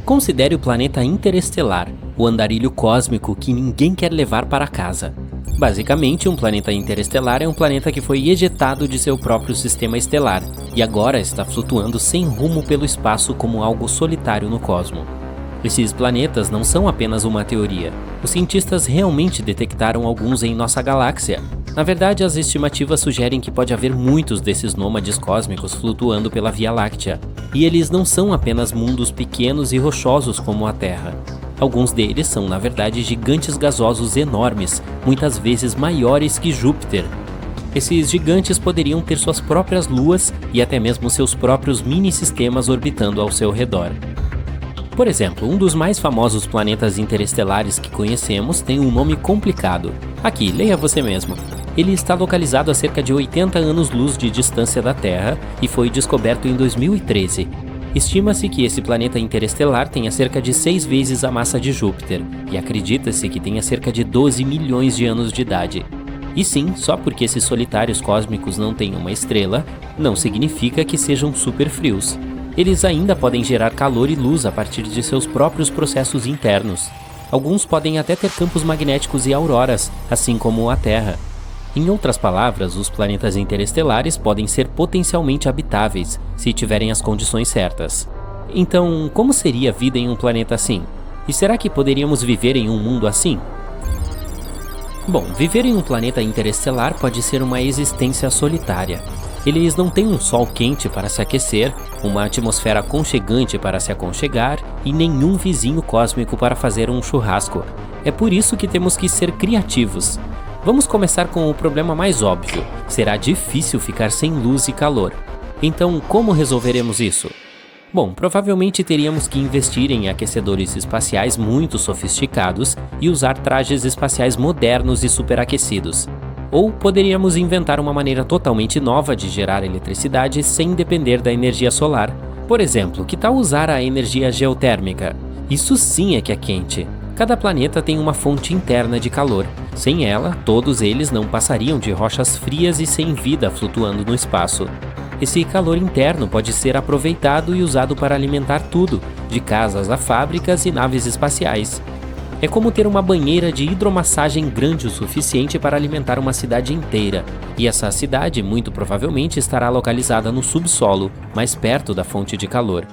Considere o planeta interestelar, o andarilho cósmico que ninguém quer levar para casa. Basicamente, um planeta interestelar é um planeta que foi ejetado de seu próprio sistema estelar e agora está flutuando sem rumo pelo espaço como algo solitário no cosmos. Esses planetas não são apenas uma teoria. Os cientistas realmente detectaram alguns em nossa galáxia. Na verdade, as estimativas sugerem que pode haver muitos desses nômades cósmicos flutuando pela Via Láctea. E eles não são apenas mundos pequenos e rochosos como a Terra. Alguns deles são, na verdade, gigantes gasosos enormes, muitas vezes maiores que Júpiter. Esses gigantes poderiam ter suas próprias luas e até mesmo seus próprios mini-sistemas orbitando ao seu redor. Por exemplo, um dos mais famosos planetas interestelares que conhecemos tem um nome complicado. Aqui, leia você mesmo. Ele está localizado a cerca de 80 anos-luz de distância da Terra e foi descoberto em 2013. Estima-se que esse planeta interestelar tenha cerca de 6 vezes a massa de Júpiter, e acredita-se que tenha cerca de 12 milhões de anos de idade. E sim, só porque esses solitários cósmicos não têm uma estrela, não significa que sejam super frios. Eles ainda podem gerar calor e luz a partir de seus próprios processos internos. Alguns podem até ter campos magnéticos e auroras, assim como a Terra. Em outras palavras, os planetas interestelares podem ser potencialmente habitáveis, se tiverem as condições certas. Então, como seria a vida em um planeta assim? E será que poderíamos viver em um mundo assim? Bom, viver em um planeta interestelar pode ser uma existência solitária. Eles não têm um sol quente para se aquecer, uma atmosfera aconchegante para se aconchegar e nenhum vizinho cósmico para fazer um churrasco. É por isso que temos que ser criativos. Vamos começar com o problema mais óbvio. Será difícil ficar sem luz e calor. Então, como resolveremos isso? Bom, provavelmente teríamos que investir em aquecedores espaciais muito sofisticados e usar trajes espaciais modernos e superaquecidos. Ou poderíamos inventar uma maneira totalmente nova de gerar eletricidade sem depender da energia solar. Por exemplo, que tal usar a energia geotérmica? Isso sim é que é quente. Cada planeta tem uma fonte interna de calor. Sem ela, todos eles não passariam de rochas frias e sem vida flutuando no espaço. Esse calor interno pode ser aproveitado e usado para alimentar tudo, de casas a fábricas e naves espaciais. É como ter uma banheira de hidromassagem grande o suficiente para alimentar uma cidade inteira. E essa cidade, muito provavelmente, estará localizada no subsolo, mais perto da fonte de calor.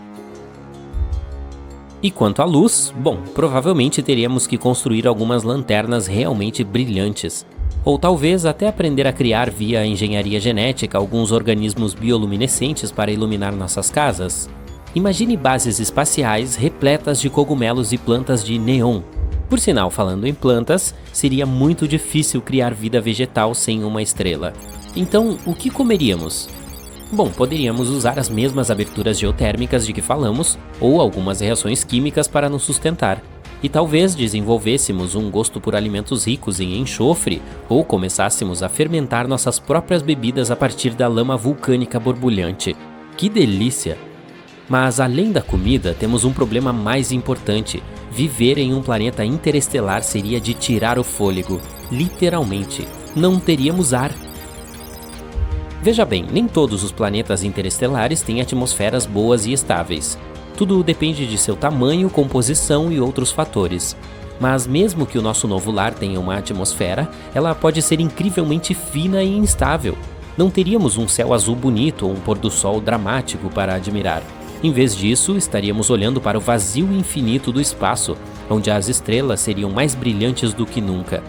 E quanto à luz, bom, provavelmente teríamos que construir algumas lanternas realmente brilhantes. Ou talvez até aprender a criar via engenharia genética alguns organismos bioluminescentes para iluminar nossas casas. Imagine bases espaciais repletas de cogumelos e plantas de neon. Por sinal, falando em plantas, seria muito difícil criar vida vegetal sem uma estrela. Então, o que comeríamos? Bom, poderíamos usar as mesmas aberturas geotérmicas de que falamos, ou algumas reações químicas para nos sustentar. E talvez desenvolvêssemos um gosto por alimentos ricos em enxofre, ou começássemos a fermentar nossas próprias bebidas a partir da lama vulcânica borbulhante. Que delícia! Mas além da comida, temos um problema mais importante. Viver em um planeta interestelar seria de tirar o fôlego, literalmente. Não teríamos ar. Veja bem, nem todos os planetas interestelares têm atmosferas boas e estáveis. Tudo depende de seu tamanho, composição e outros fatores. Mas mesmo que o nosso novo lar tenha uma atmosfera, ela pode ser incrivelmente fina e instável. Não teríamos um céu azul bonito ou um pôr do sol dramático para admirar. Em vez disso, estaríamos olhando para o vazio infinito do espaço, onde as estrelas seriam mais brilhantes do que nunca.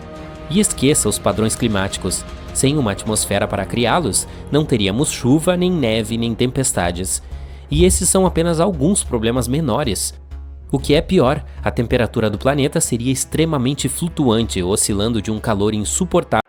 E esqueça os padrões climáticos. Sem uma atmosfera para criá-los, não teríamos chuva, nem neve, nem tempestades. E esses são apenas alguns problemas menores. O que é pior, a temperatura do planeta seria extremamente flutuante, oscilando de um calor insuportável.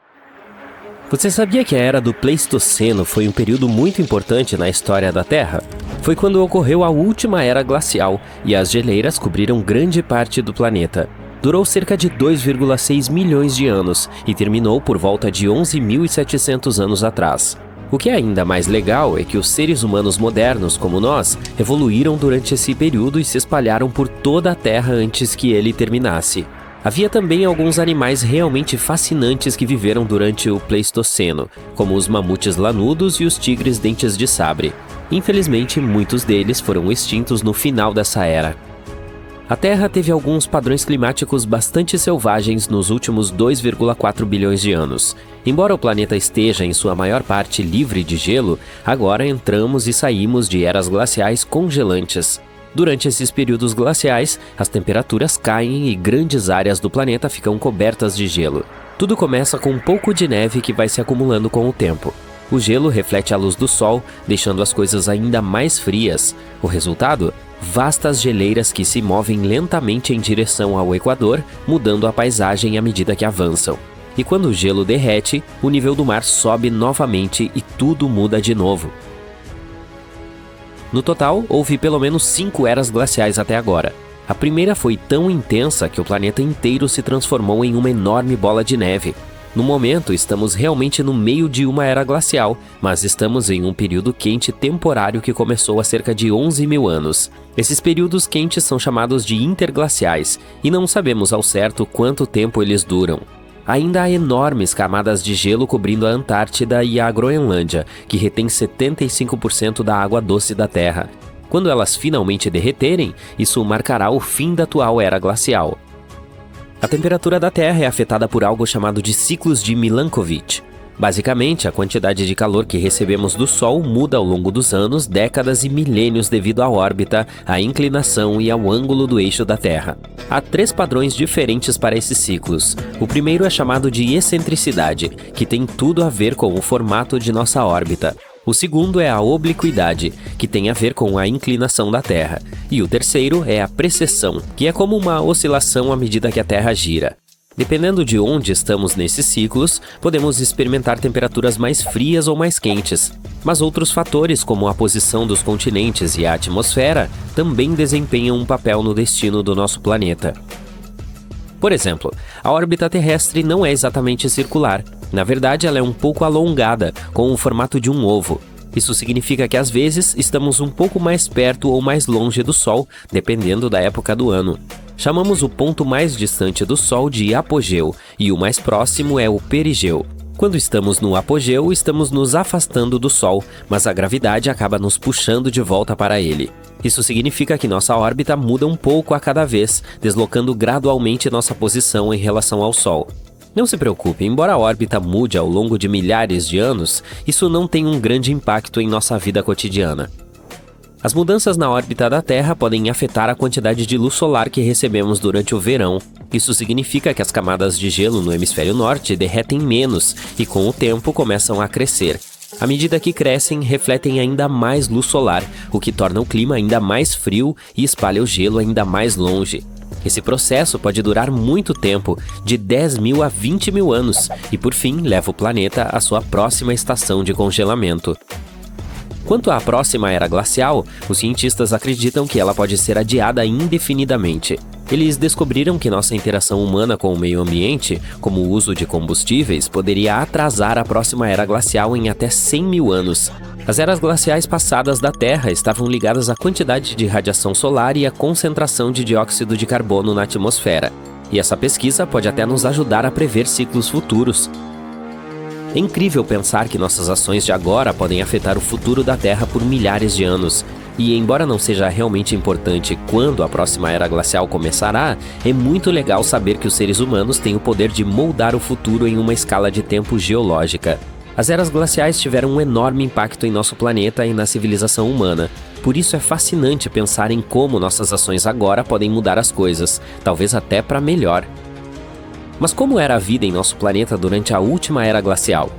Você sabia que a era do Pleistoceno foi um período muito importante na história da Terra? Foi quando ocorreu a última era glacial e as geleiras cobriram grande parte do planeta. Durou cerca de 2,6 milhões de anos e terminou por volta de 11.700 anos atrás. O que é ainda mais legal é que os seres humanos modernos, como nós, evoluíram durante esse período e se espalharam por toda a Terra antes que ele terminasse. Havia também alguns animais realmente fascinantes que viveram durante o Pleistoceno, como os mamutes lanudos e os tigres dentes de sabre. Infelizmente, muitos deles foram extintos no final dessa era. A Terra teve alguns padrões climáticos bastante selvagens nos últimos 2,4 bilhões de anos. Embora o planeta esteja em sua maior parte livre de gelo, agora entramos e saímos de eras glaciais congelantes. Durante esses períodos glaciais, as temperaturas caem e grandes áreas do planeta ficam cobertas de gelo. Tudo começa com um pouco de neve que vai se acumulando com o tempo. O gelo reflete a luz do sol, deixando as coisas ainda mais frias. O resultado? Vastas geleiras que se movem lentamente em direção ao Equador, mudando a paisagem à medida que avançam. E quando o gelo derrete, o nível do mar sobe novamente e tudo muda de novo. No total, houve pelo menos 5 eras glaciais até agora. A primeira foi tão intensa que o planeta inteiro se transformou em uma enorme bola de neve. No momento, estamos realmente no meio de uma era glacial, mas estamos em um período quente temporário que começou há cerca de 11 mil anos. Esses períodos quentes são chamados de interglaciais, e não sabemos ao certo quanto tempo eles duram. Ainda há enormes camadas de gelo cobrindo a Antártida e a Groenlândia, que retém 75% da água doce da Terra. Quando elas finalmente derreterem, isso marcará o fim da atual era glacial. A temperatura da Terra é afetada por algo chamado de ciclos de Milankovitch. Basicamente, a quantidade de calor que recebemos do Sol muda ao longo dos anos, décadas e milênios devido à órbita, à inclinação e ao ângulo do eixo da Terra. Há 3 padrões diferentes para esses ciclos. O primeiro é chamado de excentricidade, que tem tudo a ver com o formato de nossa órbita. O segundo é a obliquidade, que tem a ver com a inclinação da Terra. E o terceiro é a precessão, que é como uma oscilação à medida que a Terra gira. Dependendo de onde estamos nesses ciclos, podemos experimentar temperaturas mais frias ou mais quentes. Mas outros fatores, como a posição dos continentes e a atmosfera, também desempenham um papel no destino do nosso planeta. Por exemplo, a órbita terrestre não é exatamente circular. Na verdade, ela é um pouco alongada, com o formato de um ovo. Isso significa que às vezes estamos um pouco mais perto ou mais longe do Sol, dependendo da época do ano. Chamamos o ponto mais distante do Sol de apogeu, e o mais próximo é o perigeu. Quando estamos no apogeu, estamos nos afastando do Sol, mas a gravidade acaba nos puxando de volta para ele. Isso significa que nossa órbita muda um pouco a cada vez, deslocando gradualmente nossa posição em relação ao Sol. Não se preocupe, embora a órbita mude ao longo de milhares de anos, isso não tem um grande impacto em nossa vida cotidiana. As mudanças na órbita da Terra podem afetar a quantidade de luz solar que recebemos durante o verão. Isso significa que as camadas de gelo no hemisfério norte derretem menos e, com o tempo, começam a crescer. À medida que crescem, refletem ainda mais luz solar, o que torna o clima ainda mais frio e espalha o gelo ainda mais longe. Esse processo pode durar muito tempo, de 10 mil a 20 mil anos, e por fim leva o planeta à sua próxima estação de congelamento. Quanto à próxima era glacial, os cientistas acreditam que ela pode ser adiada indefinidamente. Eles descobriram que nossa interação humana com o meio ambiente, como o uso de combustíveis, poderia atrasar a próxima era glacial em até 100 mil anos. As eras glaciais passadas da Terra estavam ligadas à quantidade de radiação solar e à concentração de dióxido de carbono na atmosfera. E essa pesquisa pode até nos ajudar a prever ciclos futuros. É incrível pensar que nossas ações de agora podem afetar o futuro da Terra por milhares de anos. E embora não seja realmente importante quando a próxima era glacial começará, é muito legal saber que os seres humanos têm o poder de moldar o futuro em uma escala de tempo geológica. As eras glaciais tiveram um enorme impacto em nosso planeta e na civilização humana. Por isso é fascinante pensar em como nossas ações agora podem mudar as coisas, talvez até para melhor. Mas como era a vida em nosso planeta durante a última era glacial?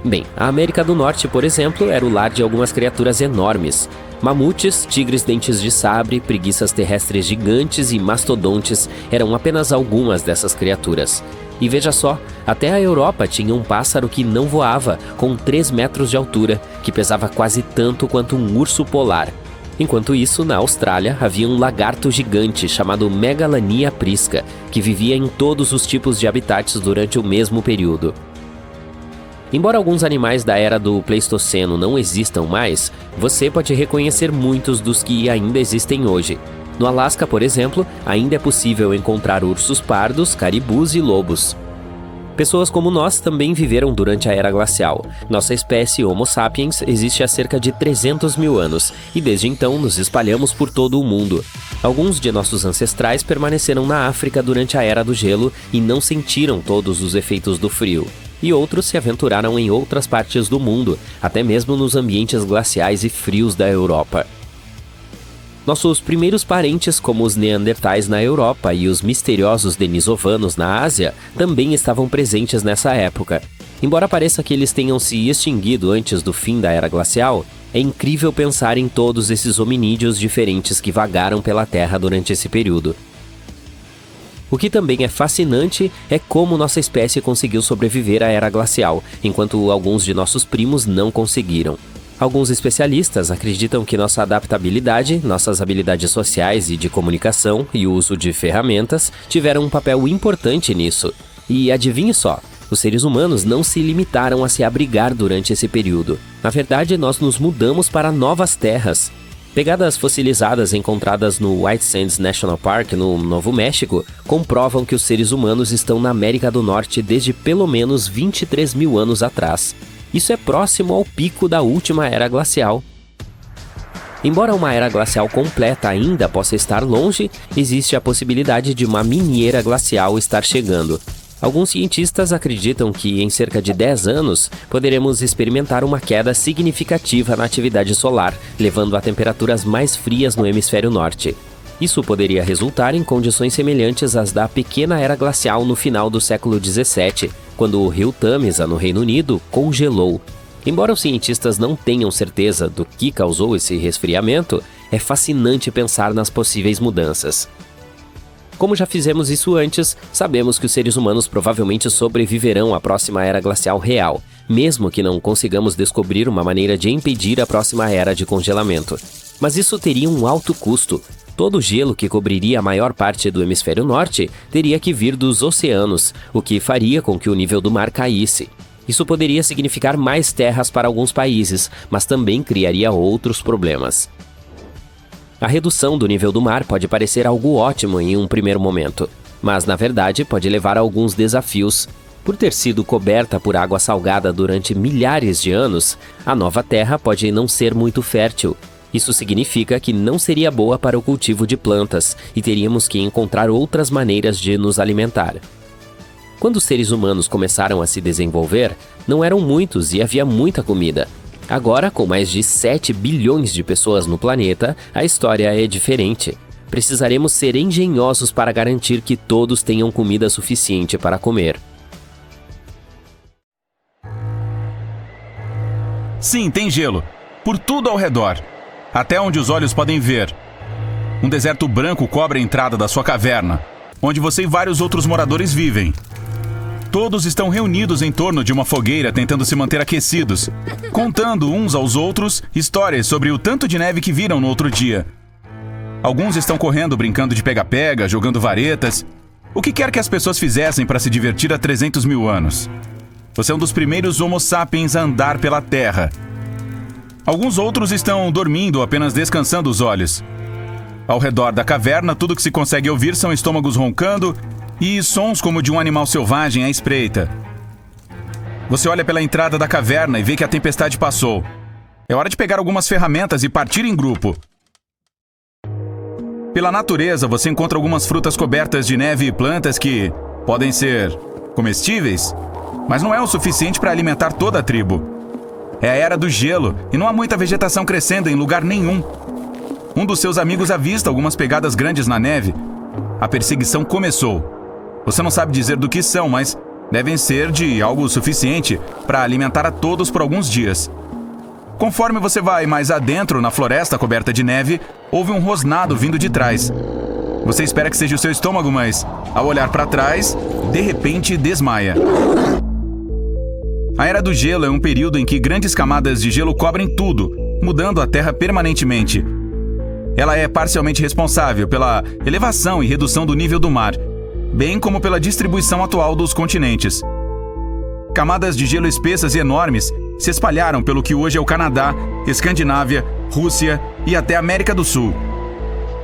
Bem, a América do Norte, por exemplo, era o lar de algumas criaturas enormes. Mamutes, tigres dentes de sabre, preguiças terrestres gigantes e mastodontes eram apenas algumas dessas criaturas. E veja só, até a Europa tinha um pássaro que não voava, com 3 metros de altura, que pesava quase tanto quanto um urso polar. Enquanto isso, na Austrália, havia um lagarto gigante chamado Megalania prisca, que vivia em todos os tipos de habitats durante o mesmo período. Embora alguns animais da era do Pleistoceno não existam mais, você pode reconhecer muitos dos que ainda existem hoje. No Alasca, por exemplo, ainda é possível encontrar ursos pardos, caribus e lobos. Pessoas como nós também viveram durante a Era Glacial. Nossa espécie Homo sapiens existe há cerca de 300 mil anos, e desde então nos espalhamos por todo o mundo. Alguns de nossos ancestrais permaneceram na África durante a Era do Gelo e não sentiram todos os efeitos do frio. E outros se aventuraram em outras partes do mundo, até mesmo nos ambientes glaciais e frios da Europa. Nossos primeiros parentes, como os Neandertais na Europa e os misteriosos denisovanos na Ásia, também estavam presentes nessa época. Embora pareça que eles tenham se extinguido antes do fim da Era Glacial, é incrível pensar em todos esses hominídeos diferentes que vagaram pela Terra durante esse período. O que também é fascinante é como nossa espécie conseguiu sobreviver à Era Glacial, enquanto alguns de nossos primos não conseguiram. Alguns especialistas acreditam que nossa adaptabilidade, nossas habilidades sociais e de comunicação e o uso de ferramentas tiveram um papel importante nisso. E adivinhe só, os seres humanos não se limitaram a se abrigar durante esse período. Na verdade, nós nos mudamos para novas terras. Pegadas fossilizadas encontradas no White Sands National Park, no Novo México, comprovam que os seres humanos estão na América do Norte desde pelo menos 23 mil anos atrás. Isso é próximo ao pico da última Era Glacial. Embora uma Era Glacial completa ainda possa estar longe, existe a possibilidade de uma mini Era Glacial estar chegando. Alguns cientistas acreditam que, em cerca de 10 anos, poderemos experimentar uma queda significativa na atividade solar, levando a temperaturas mais frias no hemisfério norte. Isso poderia resultar em condições semelhantes às da pequena Era Glacial no final do século XVII, quando o rio Tâmisa, no Reino Unido, congelou. Embora os cientistas não tenham certeza do que causou esse resfriamento, é fascinante pensar nas possíveis mudanças. Como já fizemos isso antes, sabemos que os seres humanos provavelmente sobreviverão à próxima Era Glacial real, mesmo que não consigamos descobrir uma maneira de impedir a próxima era de congelamento. Mas isso teria um alto custo. Todo o gelo que cobriria a maior parte do hemisfério norte teria que vir dos oceanos, o que faria com que o nível do mar caísse. Isso poderia significar mais terras para alguns países, mas também criaria outros problemas. A redução do nível do mar pode parecer algo ótimo em um primeiro momento, mas na verdade pode levar a alguns desafios. Por ter sido coberta por água salgada durante milhares de anos, a nova terra pode não ser muito fértil. Isso significa que não seria boa para o cultivo de plantas e teríamos que encontrar outras maneiras de nos alimentar. Quando os seres humanos começaram a se desenvolver, não eram muitos e havia muita comida. Agora, com mais de 7 bilhões de pessoas no planeta, a história é diferente. Precisaremos ser engenhosos para garantir que todos tenham comida suficiente para comer. Sim, tem gelo. Por tudo ao redor. Até onde os olhos podem ver. Um deserto branco cobre a entrada da sua caverna, onde você e vários outros moradores vivem. Todos estão reunidos em torno de uma fogueira tentando se manter aquecidos, contando uns aos outros histórias sobre o tanto de neve que viram no outro dia. Alguns estão correndo, brincando de pega-pega, jogando varetas. O que quer que as pessoas fizessem para se divertir há 300 mil anos. Você é um dos primeiros Homo sapiens a andar pela Terra. Alguns outros estão dormindo ou apenas descansando os olhos. Ao redor da caverna, tudo que se consegue ouvir são estômagos roncando e sons como de um animal selvagem à espreita. Você olha pela entrada da caverna e vê que a tempestade passou. É hora de pegar algumas ferramentas e partir em grupo. Pela natureza, você encontra algumas frutas cobertas de neve e plantas que podem ser comestíveis, mas não é o suficiente para alimentar toda a tribo. É a Era do Gelo e não há muita vegetação crescendo em lugar nenhum. Um dos seus amigos avista algumas pegadas grandes na neve. A perseguição começou. Você não sabe dizer do que são, mas devem ser de algo suficiente para alimentar a todos por alguns dias. Conforme você vai mais adentro na floresta coberta de neve, ouve um rosnado vindo de trás. Você espera que seja o seu estômago, mas, ao olhar para trás, de repente desmaia. A Era do Gelo é um período em que grandes camadas de gelo cobrem tudo, mudando a Terra permanentemente. Ela é parcialmente responsável pela elevação e redução do nível do mar, bem como pela distribuição atual dos continentes. Camadas de gelo espessas e enormes se espalharam pelo que hoje é o Canadá, Escandinávia, Rússia e até a América do Sul.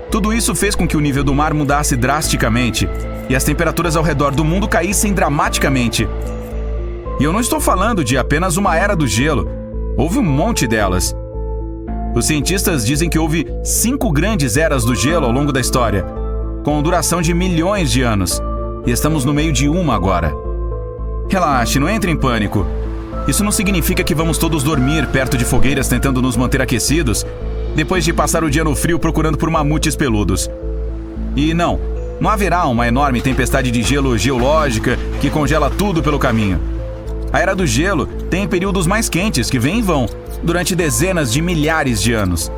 Tudo isso fez com que o nível do mar mudasse drasticamente e as temperaturas ao redor do mundo caíssem dramaticamente. E eu não estou falando de apenas uma era do gelo. Houve um monte delas. Os cientistas dizem que houve 5 grandes eras do gelo ao longo da história, com duração de milhões de anos. E estamos no meio de uma agora. Relaxe, não entre em pânico. Isso não significa que vamos todos dormir perto de fogueiras tentando nos manter aquecidos, depois de passar o dia no frio procurando por mamutes peludos. E não haverá uma enorme tempestade de gelo geológica que congela tudo pelo caminho. A Era do Gelo tem períodos mais quentes que vêm e vão, durante dezenas de milhares de anos.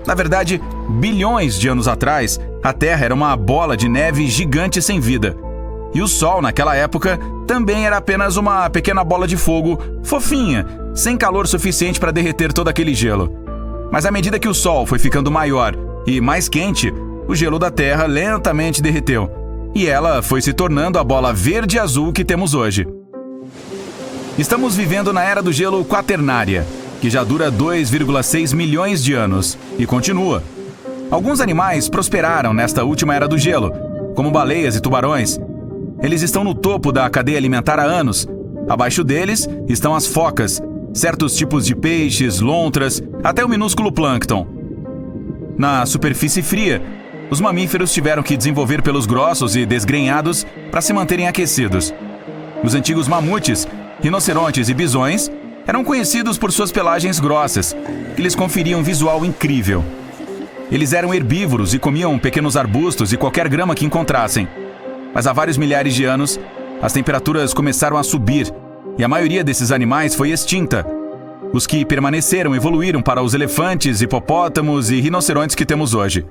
Na verdade, bilhões de anos atrás, a Terra era uma bola de neve gigante sem vida. E o Sol, naquela época, também era apenas uma pequena bola de fogo fofinha, sem calor suficiente para derreter todo aquele gelo. Mas à medida que o Sol foi ficando maior e mais quente, o gelo da Terra lentamente derreteu. E ela foi se tornando a bola verde e azul que temos hoje. Estamos vivendo na Era do Gelo Quaternária, que já dura 2,6 milhões de anos e continua. Alguns animais prosperaram nesta última Era do Gelo, como baleias e tubarões. Eles estão no topo da cadeia alimentar há anos. Abaixo deles estão as focas, certos tipos de peixes, lontras, até o minúsculo plâncton. Na superfície fria, os mamíferos tiveram que desenvolver pelos grossos e desgrenhados para se manterem aquecidos. Os antigos mamutes, rinocerontes e bisões eram conhecidos por suas pelagens grossas, que lhes conferiam um visual incrível. Eles eram herbívoros e comiam pequenos arbustos e qualquer grama que encontrassem. Mas há vários milhares de anos, as temperaturas começaram a subir e a maioria desses animais foi extinta. Os que permaneceram evoluíram para os elefantes, hipopótamos e rinocerontes que temos hoje.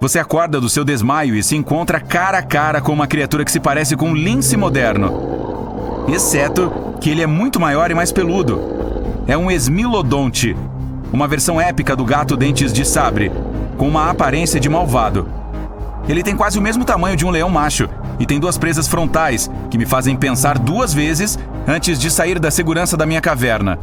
Você acorda do seu desmaio e se encontra cara a cara com uma criatura que se parece com um lince moderno. Exceto que ele é muito maior e mais peludo. É um esmilodonte, uma versão épica do gato dentes de sabre, com uma aparência de malvado. Ele tem quase o mesmo tamanho de um leão macho e tem 2 presas frontais que me fazem pensar 2 vezes antes de sair da segurança da minha caverna.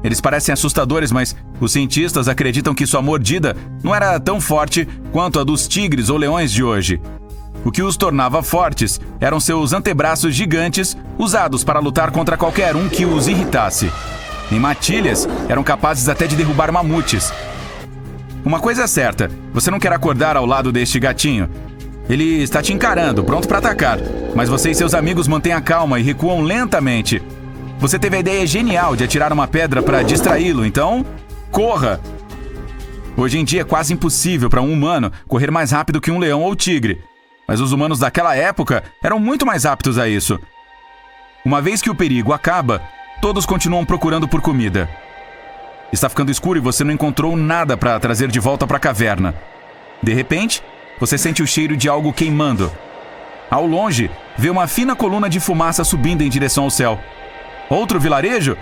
Eles parecem assustadores, mas os cientistas acreditam que sua mordida não era tão forte quanto a dos tigres ou leões de hoje. O que os tornava fortes eram seus antebraços gigantes usados para lutar contra qualquer um que os irritasse. Em matilhas, eram capazes até de derrubar mamutes. Uma coisa é certa, você não quer acordar ao lado deste gatinho. Ele está te encarando, pronto para atacar, mas você e seus amigos mantêm a calma e recuam lentamente. Você teve a ideia genial de atirar uma pedra para distraí-lo, então corra! Hoje em dia é quase impossível para um humano correr mais rápido que um leão ou tigre, mas os humanos daquela época eram muito mais aptos a isso. Uma vez que o perigo acaba, todos continuam procurando por comida. Está ficando escuro e você não encontrou nada para trazer de volta para a caverna. De repente, você sente o cheiro de algo queimando. Ao longe, vê uma fina coluna de fumaça subindo em direção ao céu. Outro vilarejo?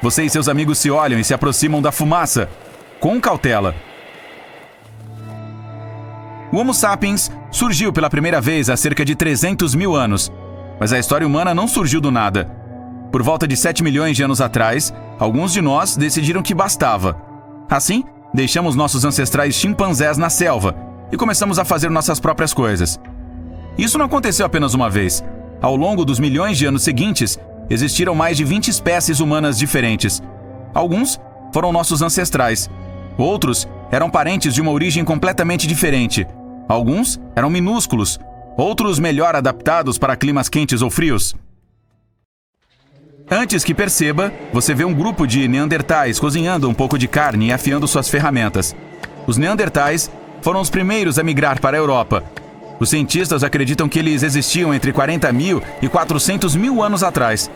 Você e seus amigos se olham e se aproximam da fumaça, com cautela. O Homo sapiens surgiu pela primeira vez há cerca de 300 mil anos, mas a história humana não surgiu do nada. Por volta de 7 milhões de anos atrás, alguns de nós decidiram que bastava. Assim, deixamos nossos ancestrais chimpanzés na selva e começamos a fazer nossas próprias coisas. Isso não aconteceu apenas uma vez. Ao longo dos milhões de anos seguintes, existiram mais de 20 espécies humanas diferentes. Alguns foram nossos ancestrais. Outros eram parentes de uma origem completamente diferente. Alguns eram minúsculos. Outros melhor adaptados para climas quentes ou frios. Antes que perceba, você vê um grupo de neandertais cozinhando um pouco de carne e afiando suas ferramentas. Os neandertais foram os primeiros a migrar para a Europa. Os cientistas acreditam que eles existiam entre 40 mil e 400 mil anos atrás.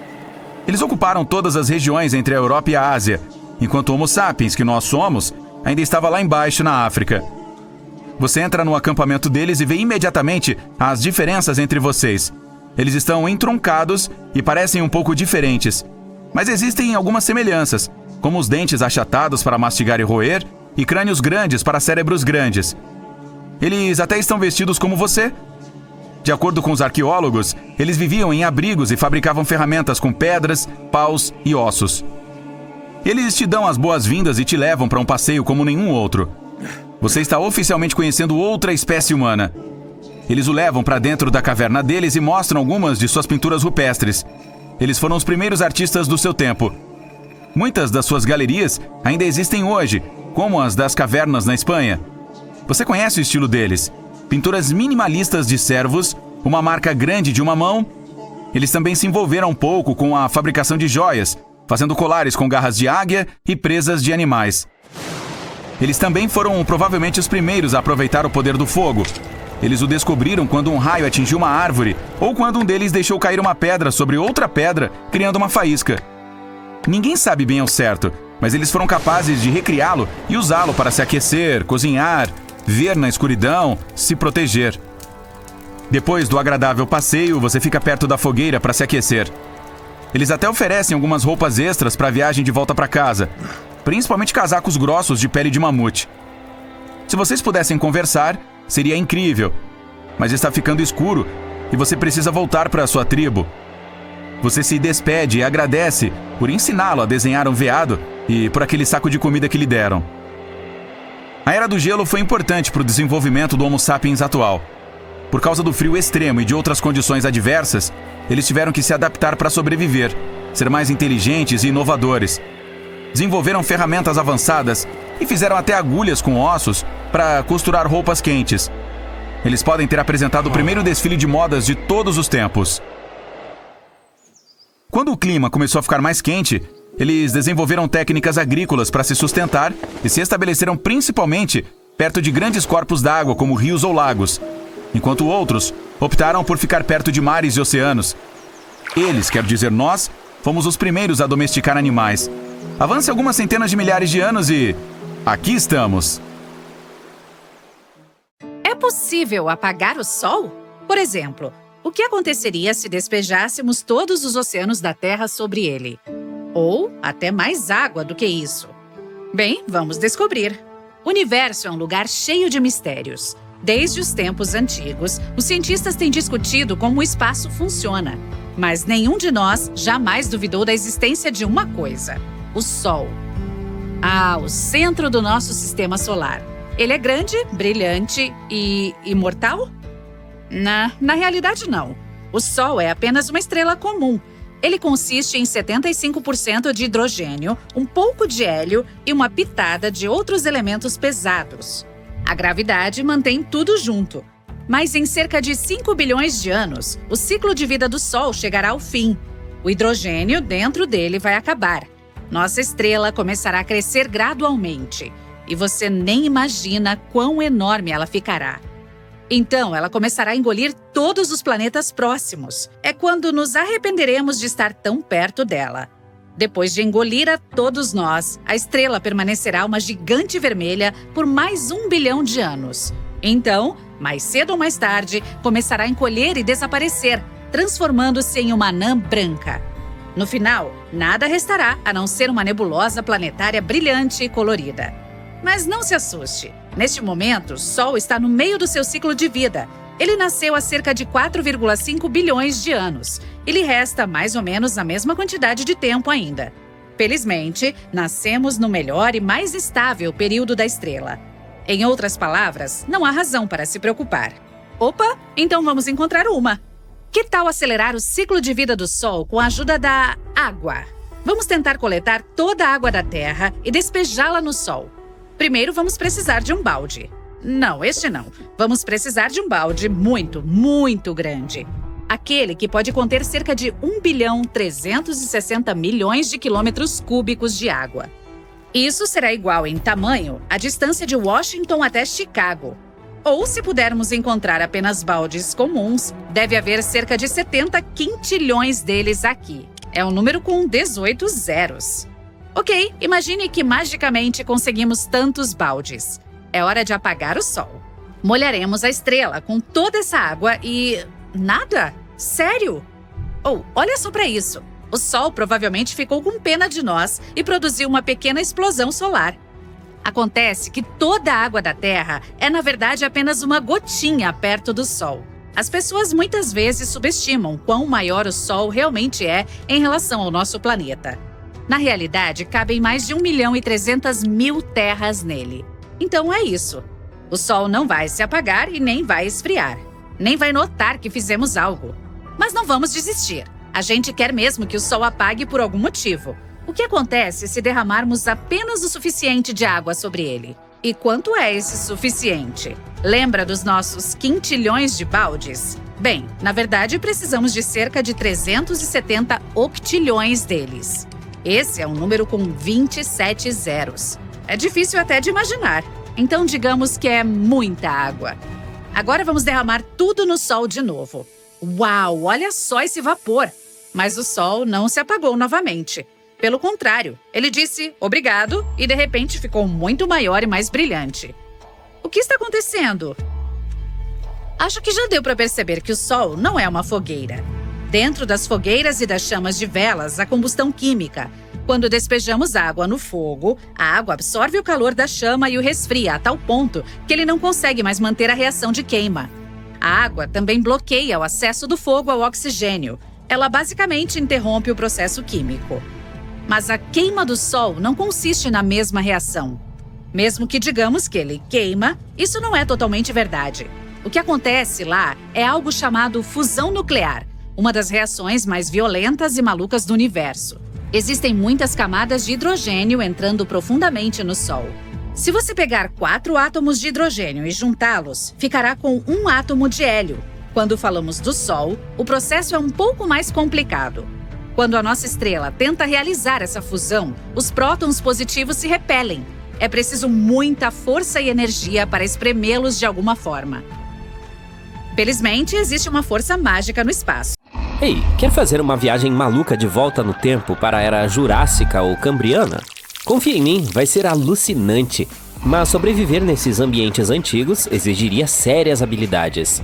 Eles ocuparam todas as regiões entre a Europa e a Ásia, enquanto o Homo sapiens, que nós somos, ainda estava lá embaixo na África. Você entra no acampamento deles e vê imediatamente as diferenças entre vocês. Eles estão entroncados e parecem um pouco diferentes, mas existem algumas semelhanças, como os dentes achatados para mastigar e roer e crânios grandes para cérebros grandes. Eles até estão vestidos como você. De acordo com os arqueólogos, eles viviam em abrigos e fabricavam ferramentas com pedras, paus e ossos. Eles te dão as boas-vindas e te levam para um passeio como nenhum outro. Você está oficialmente conhecendo outra espécie humana. Eles o levam para dentro da caverna deles e mostram algumas de suas pinturas rupestres. Eles foram os primeiros artistas do seu tempo. Muitas das suas galerias ainda existem hoje, como as das cavernas na Espanha. Você conhece o estilo deles? Pinturas minimalistas de servos, uma marca grande de uma mão. Eles também se envolveram um pouco com a fabricação de joias, fazendo colares com garras de águia e presas de animais. Eles também foram provavelmente os primeiros a aproveitar o poder do fogo. Eles o descobriram quando um raio atingiu uma árvore ou quando um deles deixou cair uma pedra sobre outra pedra, criando uma faísca. Ninguém sabe bem ao certo, mas eles foram capazes de recriá-lo e usá-lo para se aquecer, cozinhar, ver na escuridão, se proteger. Depois do agradável passeio, você fica perto da fogueira para se aquecer. Eles até oferecem algumas roupas extras para a viagem de volta para casa, principalmente casacos grossos de pele de mamute. Se vocês pudessem conversar, seria incrível, mas está ficando escuro e você precisa voltar para a sua tribo. Você se despede e agradece por ensiná-lo a desenhar um veado e por aquele saco de comida que lhe deram. A Era do Gelo foi importante para o desenvolvimento do Homo sapiens atual. Por causa do frio extremo e de outras condições adversas, eles tiveram que se adaptar para sobreviver, ser mais inteligentes e inovadores. Desenvolveram ferramentas avançadas e fizeram até agulhas com ossos para costurar roupas quentes. Eles podem ter apresentado o primeiro desfile de modas de todos os tempos. Quando o clima começou a ficar mais quente, eles desenvolveram técnicas agrícolas para se sustentar e se estabeleceram principalmente perto de grandes corpos d'água como rios ou lagos, enquanto outros optaram por ficar perto de mares e oceanos. Eles, quer dizer nós, fomos os primeiros a domesticar animais. Avance algumas centenas de milhares de anos e... aqui estamos! É possível apagar o Sol? Por exemplo, o que aconteceria se despejássemos todos os oceanos da Terra sobre ele? Ou até mais água do que isso? Bem, vamos descobrir. O universo é um lugar cheio de mistérios. Desde os tempos antigos, os cientistas têm discutido como o espaço funciona. Mas nenhum de nós jamais duvidou da existência de uma coisa: o Sol. O centro do nosso sistema solar. Ele é grande, brilhante e imortal? Na realidade, não. O Sol é apenas uma estrela comum. Ele consiste em 75% de hidrogênio, um pouco de hélio e uma pitada de outros elementos pesados. A gravidade mantém tudo junto. Mas em cerca de 5 bilhões de anos, o ciclo de vida do Sol chegará ao fim. O hidrogênio dentro dele vai acabar. Nossa estrela começará a crescer gradualmente. E você nem imagina quão enorme ela ficará. Então, ela começará a engolir todos os planetas próximos. É quando nos arrependeremos de estar tão perto dela. Depois de engolir a todos nós, a estrela permanecerá uma gigante vermelha por mais 1 bilhão de anos. Então, mais cedo ou mais tarde, começará a encolher e desaparecer, transformando-se em uma anã branca. No final, nada restará a não ser uma nebulosa planetária brilhante e colorida. Mas não se assuste. Neste momento, o Sol está no meio do seu ciclo de vida. Ele nasceu há cerca de 4,5 bilhões de anos. E lhe resta mais ou menos a mesma quantidade de tempo ainda. Felizmente, nascemos no melhor e mais estável período da estrela. Em outras palavras, não há razão para se preocupar. Opa, então vamos encontrar uma. Que tal acelerar o ciclo de vida do Sol com a ajuda da água? Vamos tentar coletar toda a água da Terra e despejá-la no Sol. Primeiro, vamos precisar de um balde. Não, este não. Vamos precisar de um balde muito, muito grande. Aquele que pode conter cerca de 1,360 bilhões de quilômetros cúbicos de água. Isso será igual em tamanho à distância de Washington até Chicago. Ou, se pudermos encontrar apenas baldes comuns, deve haver cerca de 70 quintilhões deles aqui. É um número com 18 zeros. Ok, imagine que magicamente conseguimos tantos baldes. É hora de apagar o Sol. Molharemos a estrela com toda essa água e... nada? Sério? Olha só para isso. O Sol provavelmente ficou com pena de nós e produziu uma pequena explosão solar. Acontece que toda a água da Terra é, na verdade, apenas uma gotinha perto do Sol. As pessoas muitas vezes subestimam quão maior o Sol realmente é em relação ao nosso planeta. Na realidade, cabem mais de 1.300.000 terras nele. Então é isso. O Sol não vai se apagar e nem vai esfriar. Nem vai notar que fizemos algo. Mas não vamos desistir. A gente quer mesmo que o Sol apague por algum motivo. O que acontece se derramarmos apenas o suficiente de água sobre ele? E quanto é esse suficiente? Lembra dos nossos quintilhões de baldes? Bem, na verdade, precisamos de cerca de 370 octilhões deles. Esse é um número com 27 zeros. É difícil até de imaginar. Então, digamos que é muita água. Agora vamos derramar tudo no Sol de novo. Uau, olha só esse vapor! Mas o Sol não se apagou novamente. Pelo contrário, ele disse obrigado e de repente ficou muito maior e mais brilhante. O que está acontecendo? Acho que já deu para perceber que o Sol não é uma fogueira. Dentro das fogueiras e das chamas de velas, há combustão química. Quando despejamos água no fogo, a água absorve o calor da chama e o resfria a tal ponto que ele não consegue mais manter a reação de queima. A água também bloqueia o acesso do fogo ao oxigênio. Ela basicamente interrompe o processo químico. Mas a queima do Sol não consiste na mesma reação. Mesmo que digamos que ele queima, isso não é totalmente verdade. O que acontece lá é algo chamado fusão nuclear, uma das reações mais violentas e malucas do universo. Existem muitas camadas de hidrogênio entrando profundamente no Sol. Se você pegar 4 átomos de hidrogênio e juntá-los, ficará com um átomo de hélio. Quando falamos do Sol, o processo é um pouco mais complicado. Quando a nossa estrela tenta realizar essa fusão, os prótons positivos se repelem. É preciso muita força e energia para espremê-los de alguma forma. Felizmente, existe uma força mágica no espaço. Ei, quer fazer uma viagem maluca de volta no tempo para a era Jurássica ou Cambriana? Confia em mim, vai ser alucinante. Mas sobreviver nesses ambientes antigos exigiria sérias habilidades.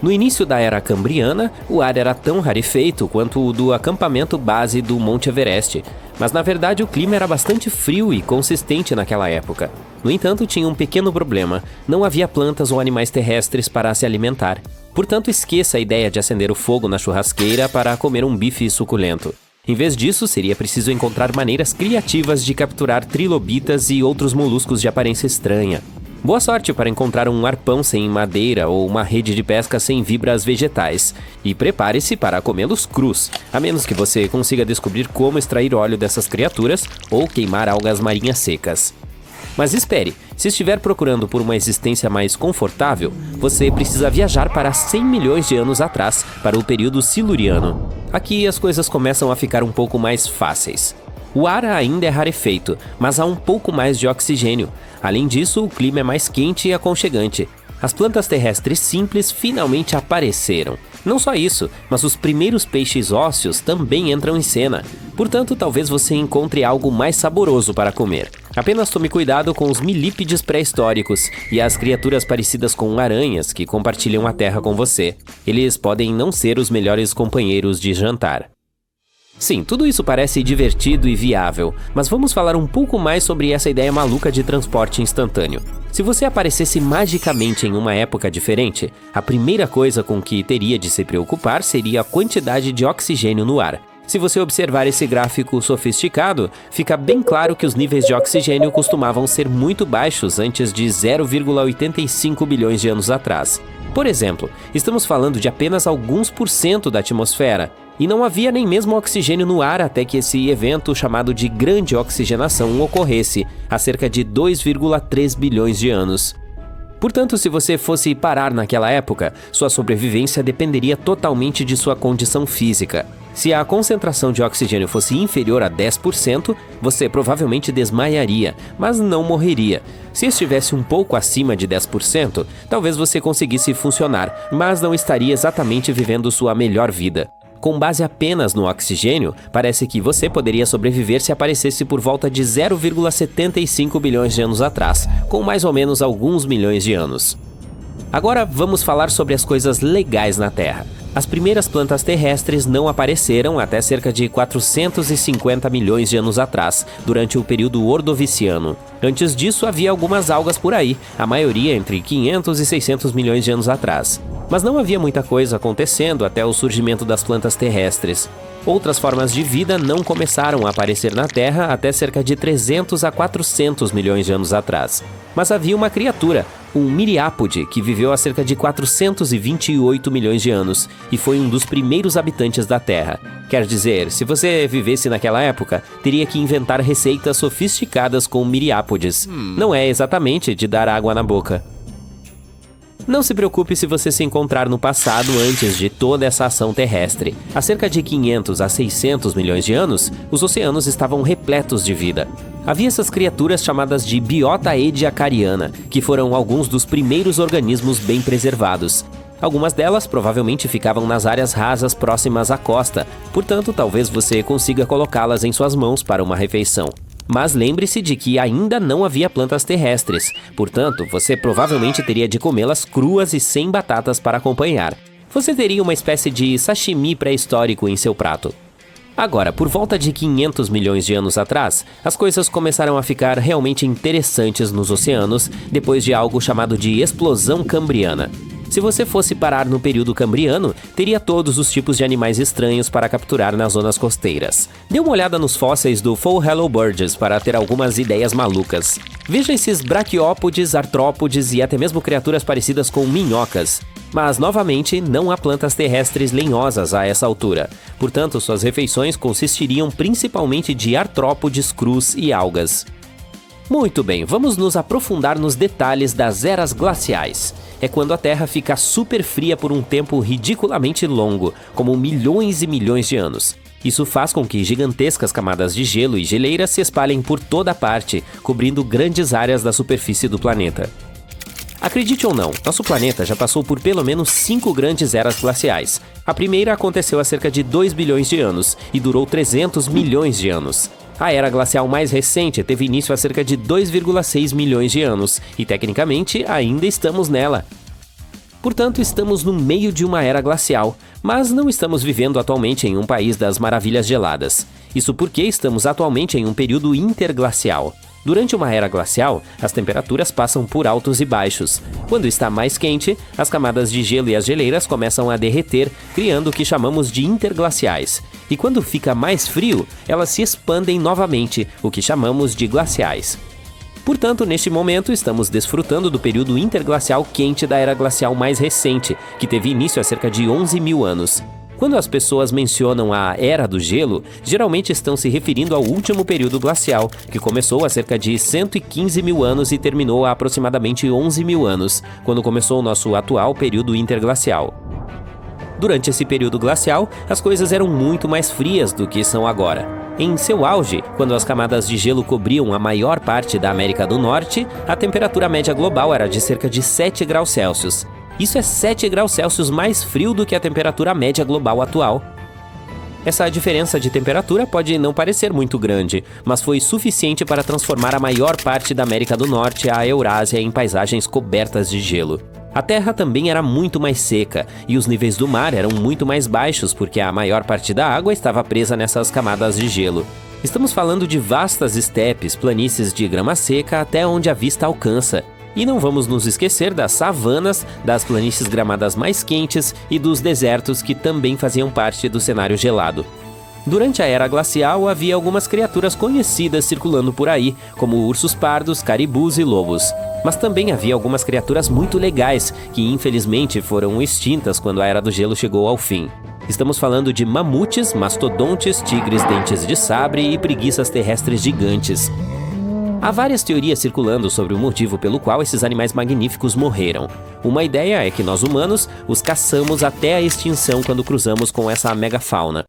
No início da era Cambriana, o ar era tão rarefeito quanto o do acampamento base do Monte Everest, mas na verdade o clima era bastante frio e consistente naquela época. No entanto, tinha um pequeno problema: não havia plantas ou animais terrestres para se alimentar. Portanto, esqueça a ideia de acender o fogo na churrasqueira para comer um bife suculento. Em vez disso, seria preciso encontrar maneiras criativas de capturar trilobitas e outros moluscos de aparência estranha. Boa sorte para encontrar um arpão sem madeira ou uma rede de pesca sem vibras vegetais. E prepare-se para comê-los crus, a menos que você consiga descobrir como extrair óleo dessas criaturas ou queimar algas marinhas secas. Mas espere, se estiver procurando por uma existência mais confortável, você precisa viajar para 100 milhões de anos atrás, para o período siluriano. Aqui as coisas começam a ficar um pouco mais fáceis. O ar ainda é rarefeito, mas há um pouco mais de oxigênio. Além disso, o clima é mais quente e aconchegante. As plantas terrestres simples finalmente apareceram. Não só isso, mas os primeiros peixes ósseos também entram em cena. Portanto, talvez você encontre algo mais saboroso para comer. Apenas tome cuidado com os milípedes pré-históricos e as criaturas parecidas com aranhas que compartilham a terra com você. Eles podem não ser os melhores companheiros de jantar. Sim, tudo isso parece divertido e viável, mas vamos falar um pouco mais sobre essa ideia maluca de transporte instantâneo. Se você aparecesse magicamente em uma época diferente, a primeira coisa com que teria de se preocupar seria a quantidade de oxigênio no ar. Se você observar esse gráfico sofisticado, fica bem claro que os níveis de oxigênio costumavam ser muito baixos antes de 0,85 bilhões de anos atrás. Por exemplo, estamos falando de apenas alguns % da atmosfera, e não havia nem mesmo oxigênio no ar até que esse evento chamado de Grande Oxigenação ocorresse, há cerca de 2,3 bilhões de anos. Portanto, se você fosse parar naquela época, sua sobrevivência dependeria totalmente de sua condição física. Se a concentração de oxigênio fosse inferior a 10%, você provavelmente desmaiaria, mas não morreria. Se estivesse um pouco acima de 10%, talvez você conseguisse funcionar, mas não estaria exatamente vivendo sua melhor vida. Com base apenas no oxigênio, parece que você poderia sobreviver se aparecesse por volta de 0,75 bilhões de anos atrás, com mais ou menos alguns milhões de anos. Agora vamos falar sobre as coisas legais na Terra. As primeiras plantas terrestres não apareceram até cerca de 450 milhões de anos atrás, durante o período Ordoviciano. Antes disso, havia algumas algas por aí, a maioria entre 500 e 600 milhões de anos atrás. Mas não havia muita coisa acontecendo até o surgimento das plantas terrestres. Outras formas de vida não começaram a aparecer na Terra até cerca de 300 a 400 milhões de anos atrás. Mas havia uma criatura, um miriápode, que viveu há cerca de 428 milhões de anos e foi um dos primeiros habitantes da Terra. Quer dizer, se você vivesse naquela época, teria que inventar receitas sofisticadas com miriápodes. Não é exatamente de dar água na boca. Não se preocupe se você se encontrar no passado antes de toda essa ação terrestre. Há cerca de 500 a 600 milhões de anos, os oceanos estavam repletos de vida. Havia essas criaturas chamadas de biota ediacariana, que foram alguns dos primeiros organismos bem preservados. Algumas delas provavelmente ficavam nas áreas rasas próximas à costa, portanto talvez você consiga colocá-las em suas mãos para uma refeição. Mas lembre-se de que ainda não havia plantas terrestres, portanto, você provavelmente teria de comê-las cruas e sem batatas para acompanhar. Você teria uma espécie de sashimi pré-histórico em seu prato. Agora, por volta de 500 milhões de anos atrás, as coisas começaram a ficar realmente interessantes nos oceanos depois de algo chamado de explosão cambriana. Se você fosse parar no período cambriano, teria todos os tipos de animais estranhos para capturar nas zonas costeiras. Dê uma olhada nos fósseis do Full Hello Burgess para ter algumas ideias malucas. Veja esses braquiópodes, artrópodes e até mesmo criaturas parecidas com minhocas. Mas, novamente, não há plantas terrestres lenhosas a essa altura. Portanto, suas refeições consistiriam principalmente de artrópodes crus e algas. Muito bem, vamos nos aprofundar nos detalhes das eras glaciais. É quando a Terra fica super fria por um tempo ridiculamente longo, como milhões e milhões de anos. Isso faz com que gigantescas camadas de gelo e geleiras se espalhem por toda parte, cobrindo grandes áreas da superfície do planeta. Acredite ou não, nosso planeta já passou por pelo menos 5 grandes eras glaciais. A primeira aconteceu há cerca de 2 bilhões de anos e durou 300 milhões de anos. A era glacial mais recente teve início há cerca de 2,6 milhões de anos e, tecnicamente, ainda estamos nela. Portanto, estamos no meio de uma era glacial, mas não estamos vivendo atualmente em um país das maravilhas geladas. Isso porque estamos atualmente em um período interglacial. Durante uma era glacial, as temperaturas passam por altos e baixos. Quando está mais quente, as camadas de gelo e as geleiras começam a derreter, criando o que chamamos de interglaciais. E quando fica mais frio, elas se expandem novamente, o que chamamos de glaciais. Portanto, neste momento, estamos desfrutando do período interglacial quente da era glacial mais recente, que teve início há cerca de 11 mil anos. Quando as pessoas mencionam a Era do Gelo, geralmente estão se referindo ao último período glacial, que começou há cerca de 115 mil anos e terminou há aproximadamente 11 mil anos, quando começou o nosso atual período interglacial. Durante esse período glacial, as coisas eram muito mais frias do que são agora. Em seu auge, quando as camadas de gelo cobriam a maior parte da América do Norte, a temperatura média global era de cerca de 7 graus Celsius. Isso é 7 graus Celsius mais frio do que a temperatura média global atual. Essa diferença de temperatura pode não parecer muito grande, mas foi suficiente para transformar a maior parte da América do Norte, a Eurásia, em paisagens cobertas de gelo. A Terra também era muito mais seca, e os níveis do mar eram muito mais baixos porque a maior parte da água estava presa nessas camadas de gelo. Estamos falando de vastas estepes, planícies de grama seca até onde a vista alcança. E não vamos nos esquecer das savanas, das planícies gramadas mais quentes e dos desertos que também faziam parte do cenário gelado. Durante a era glacial, havia algumas criaturas conhecidas circulando por aí, como ursos pardos, caribus e lobos. Mas também havia algumas criaturas muito legais, que infelizmente foram extintas quando a Era do Gelo chegou ao fim. Estamos falando de mamutes, mastodontes, tigres dentes de sabre e preguiças terrestres gigantes. Há várias teorias circulando sobre o motivo pelo qual esses animais magníficos morreram. Uma ideia é que nós humanos os caçamos até a extinção quando cruzamos com essa megafauna.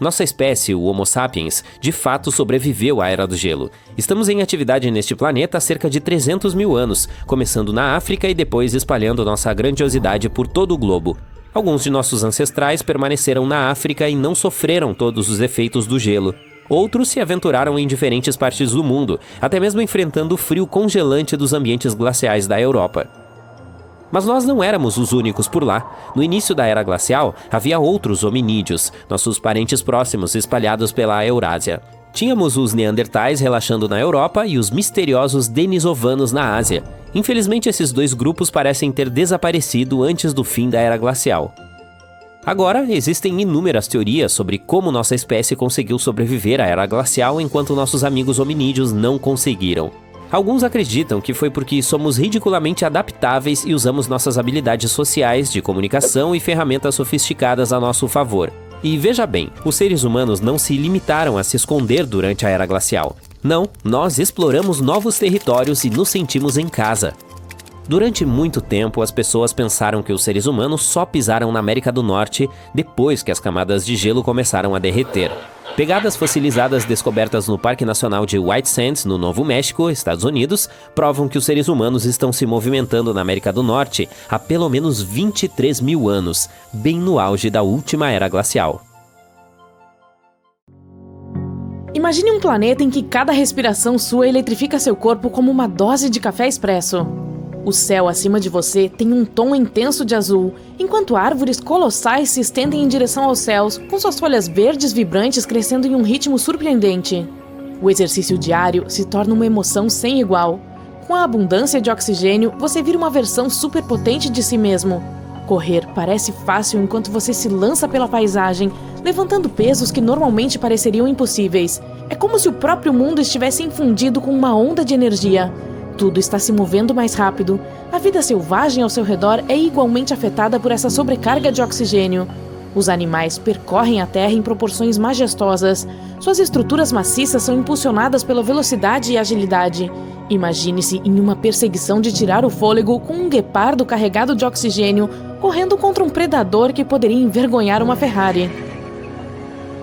Nossa espécie, o Homo sapiens, de fato sobreviveu à Era do Gelo. Estamos em atividade neste planeta há cerca de 300 mil anos, começando na África e depois espalhando nossa grandiosidade por todo o globo. Alguns de nossos ancestrais permaneceram na África e não sofreram todos os efeitos do gelo. Outros se aventuraram em diferentes partes do mundo, até mesmo enfrentando o frio congelante dos ambientes glaciais da Europa. Mas nós não éramos os únicos por lá. No início da Era Glacial, havia outros hominídeos, nossos parentes próximos espalhados pela Eurásia. Tínhamos os neandertais relaxando na Europa e os misteriosos denisovanos na Ásia. Infelizmente, esses dois grupos parecem ter desaparecido antes do fim da Era Glacial. Agora, existem inúmeras teorias sobre como nossa espécie conseguiu sobreviver à Era Glacial enquanto nossos amigos hominídeos não conseguiram. Alguns acreditam que foi porque somos ridiculamente adaptáveis e usamos nossas habilidades sociais, de comunicação e ferramentas sofisticadas a nosso favor. E veja bem, os seres humanos não se limitaram a se esconder durante a Era Glacial. Não, nós exploramos novos territórios e nos sentimos em casa. Durante muito tempo, as pessoas pensaram que os seres humanos só pisaram na América do Norte depois que as camadas de gelo começaram a derreter. Pegadas fossilizadas descobertas no Parque Nacional de White Sands, no Novo México, Estados Unidos, provam que os seres humanos estão se movimentando na América do Norte há pelo menos 23 mil anos, bem no auge da última Era Glacial. Imagine um planeta em que cada respiração sua eletrifica seu corpo como uma dose de café expresso. O céu acima de você tem um tom intenso de azul, enquanto árvores colossais se estendem em direção aos céus, com suas folhas verdes vibrantes crescendo em um ritmo surpreendente. O exercício diário se torna uma emoção sem igual. Com a abundância de oxigênio, você vira uma versão superpotente de si mesmo. Correr parece fácil enquanto você se lança pela paisagem, levantando pesos que normalmente pareceriam impossíveis. É como se o próprio mundo estivesse infundido com uma onda de energia. Tudo está se movendo mais rápido. A vida selvagem ao seu redor é igualmente afetada por essa sobrecarga de oxigênio. Os animais percorrem a Terra em proporções majestosas. Suas estruturas maciças são impulsionadas pela velocidade e agilidade. Imagine-se em uma perseguição de tirar o fôlego com um guepardo carregado de oxigênio, correndo contra um predador que poderia envergonhar uma Ferrari.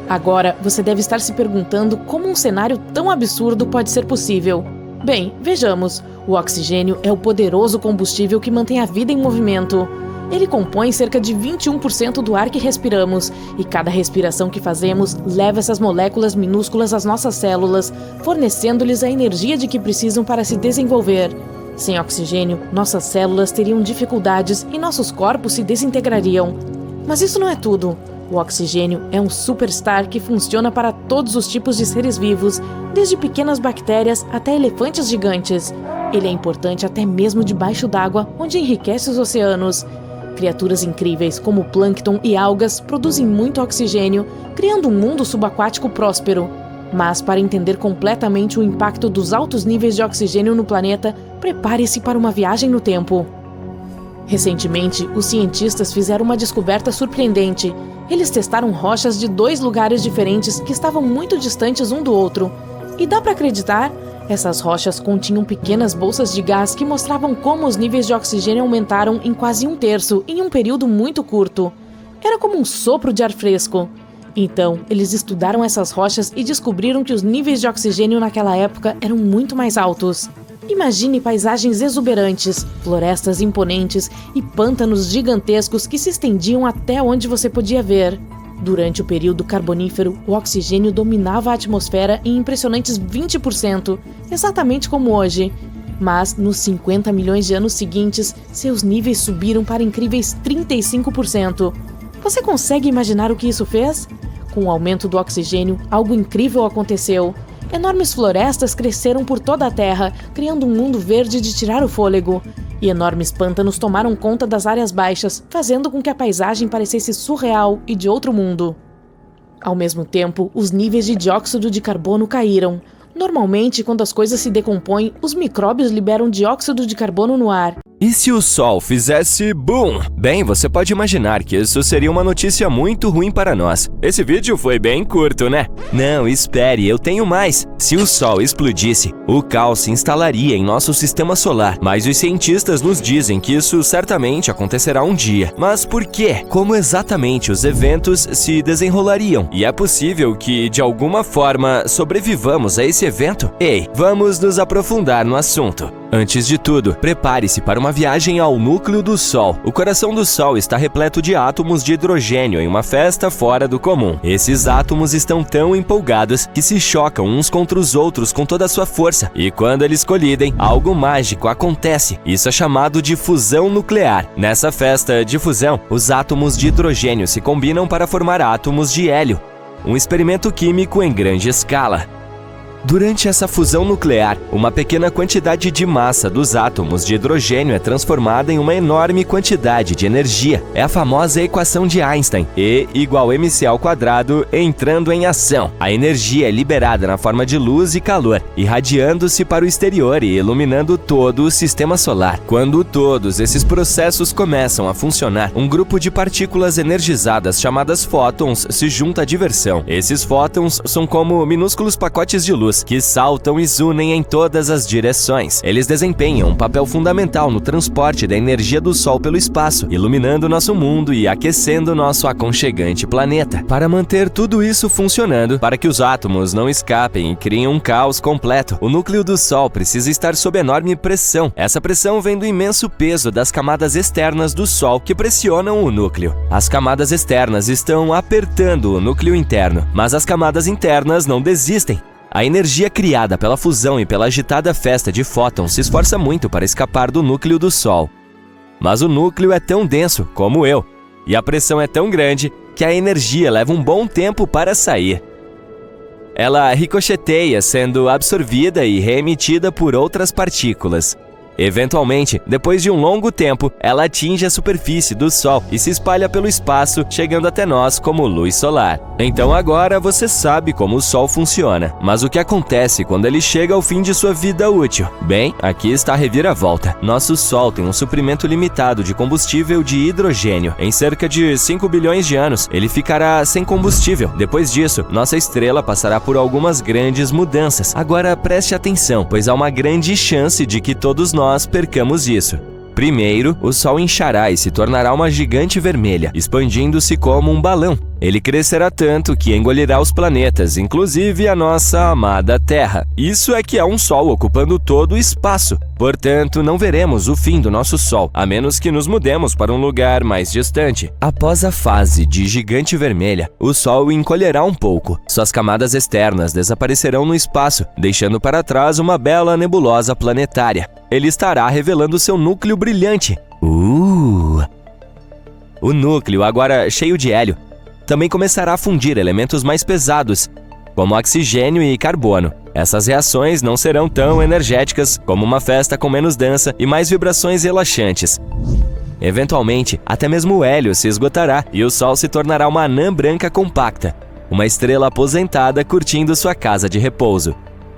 Agora, você deve estar se perguntando como um cenário tão absurdo pode ser possível. Bem, vejamos. O oxigênio é o poderoso combustível que mantém a vida em movimento. Ele compõe cerca de 21% do ar que respiramos, e cada respiração que fazemos leva essas moléculas minúsculas às nossas células, fornecendo-lhes a energia de que precisam para se desenvolver. Sem oxigênio, nossas células teriam dificuldades e nossos corpos se desintegrariam. Mas isso não é tudo. O oxigênio é um superstar que funciona para todos os tipos de seres vivos, desde pequenas bactérias até elefantes gigantes. Ele é importante até mesmo debaixo d'água, onde enriquece os oceanos. Criaturas incríveis, como plâncton e algas, produzem muito oxigênio, criando um mundo subaquático próspero. Mas, para entender completamente o impacto dos altos níveis de oxigênio no planeta, prepare-se para uma viagem no tempo. Recentemente, os cientistas fizeram uma descoberta surpreendente. Eles testaram rochas de 2 lugares diferentes que estavam muito distantes um do outro. E dá para acreditar? Essas rochas continham pequenas bolsas de gás que mostravam como os níveis de oxigênio aumentaram em quase 1/3 em um período muito curto. Era como um sopro de ar fresco. Então, eles estudaram essas rochas e descobriram que os níveis de oxigênio naquela época eram muito mais altos. Imagine paisagens exuberantes, florestas imponentes e pântanos gigantescos que se estendiam até onde você podia ver. Durante o período carbonífero, o oxigênio dominava a atmosfera em impressionantes 20%, exatamente como hoje. Mas, nos 50 milhões de anos seguintes, seus níveis subiram para incríveis 35%. Você consegue imaginar o que isso fez? Com o aumento do oxigênio, algo incrível aconteceu. Enormes florestas cresceram por toda a Terra, criando um mundo verde de tirar o fôlego. E enormes pântanos tomaram conta das áreas baixas, fazendo com que a paisagem parecesse surreal e de outro mundo. Ao mesmo tempo, os níveis de dióxido de carbono caíram. Normalmente, quando as coisas se decompõem, os micróbios liberam dióxido de carbono no ar. E se o Sol fizesse boom? Bem, você pode imaginar que isso seria uma notícia muito ruim para nós. Esse vídeo foi bem curto, né? Não, espere, eu tenho mais. Se o Sol explodisse, o caos se instalaria em nosso sistema solar. Mas os cientistas nos dizem que isso certamente acontecerá um dia. Mas por quê? Como exatamente os eventos se desenrolariam? E é possível que, de alguma forma, sobrevivamos a esse evento? Ei, vamos nos aprofundar no assunto. Antes de tudo, prepare-se para uma viagem ao núcleo do Sol. O coração do Sol está repleto de átomos de hidrogênio em uma festa fora do comum. Esses átomos estão tão empolgados que se chocam uns contra os outros com toda a sua força. E quando eles colidem, algo mágico acontece. Isso é chamado de fusão nuclear. Nessa festa de fusão, os átomos de hidrogênio se combinam para formar átomos de hélio. Um experimento químico em grande escala. Durante essa fusão nuclear, uma pequena quantidade de massa dos átomos de hidrogênio é transformada em uma enorme quantidade de energia. É a famosa equação de Einstein, E igual mc ao quadrado, entrando em ação. A energia é liberada na forma de luz e calor, irradiando-se para o exterior e iluminando todo o sistema solar. Quando todos esses processos começam a funcionar, um grupo de partículas energizadas chamadas fótons se junta à diversão. Esses fótons são como minúsculos pacotes de luz que saltam e zunem em todas as direções. Eles desempenham um papel fundamental no transporte da energia do Sol pelo espaço, iluminando nosso mundo e aquecendo nosso aconchegante planeta. Para manter tudo isso funcionando, para que os átomos não escapem e criem um caos completo, o núcleo do Sol precisa estar sob enorme pressão. Essa pressão vem do imenso peso das camadas externas do Sol que pressionam o núcleo. As camadas externas estão apertando o núcleo interno, mas as camadas internas não desistem. A energia criada pela fusão e pela agitada festa de fótons se esforça muito para escapar do núcleo do Sol. Mas o núcleo é tão denso como eu, e a pressão é tão grande que a energia leva um bom tempo para sair. Ela ricocheteia, sendo absorvida e reemitida por outras partículas. Eventualmente, depois de um longo tempo, ela atinge a superfície do Sol e se espalha pelo espaço, chegando até nós como luz solar. Então agora você sabe como o Sol funciona, mas o que acontece quando ele chega ao fim de sua vida útil? Bem, aqui está a reviravolta. Nosso Sol tem um suprimento limitado de combustível de hidrogênio. Em cerca de 5 bilhões de anos, ele ficará sem combustível. Depois disso, nossa estrela passará por algumas grandes mudanças. Agora preste atenção, pois há uma grande chance de que todos nós percamos isso. Primeiro, o Sol inchará e se tornará uma gigante vermelha, expandindo-se como um balão. Ele crescerá tanto que engolirá os planetas, inclusive a nossa amada Terra. Isso é que é um Sol ocupando todo o espaço. Portanto, não veremos o fim do nosso Sol, a menos que nos mudemos para um lugar mais distante. Após a fase de gigante vermelha, o Sol encolherá um pouco. Suas camadas externas desaparecerão no espaço, deixando para trás uma bela nebulosa planetária. Ele estará revelando seu núcleo brilhante. O núcleo, agora cheio de hélio, também começará a fundir elementos mais pesados, como oxigênio e carbono. Essas reações não serão tão energéticas como uma festa com menos dança e mais vibrações relaxantes. Eventualmente, até mesmo o hélio se esgotará e o Sol se tornará uma anã branca compacta, uma estrela aposentada curtindo sua casa de repouso.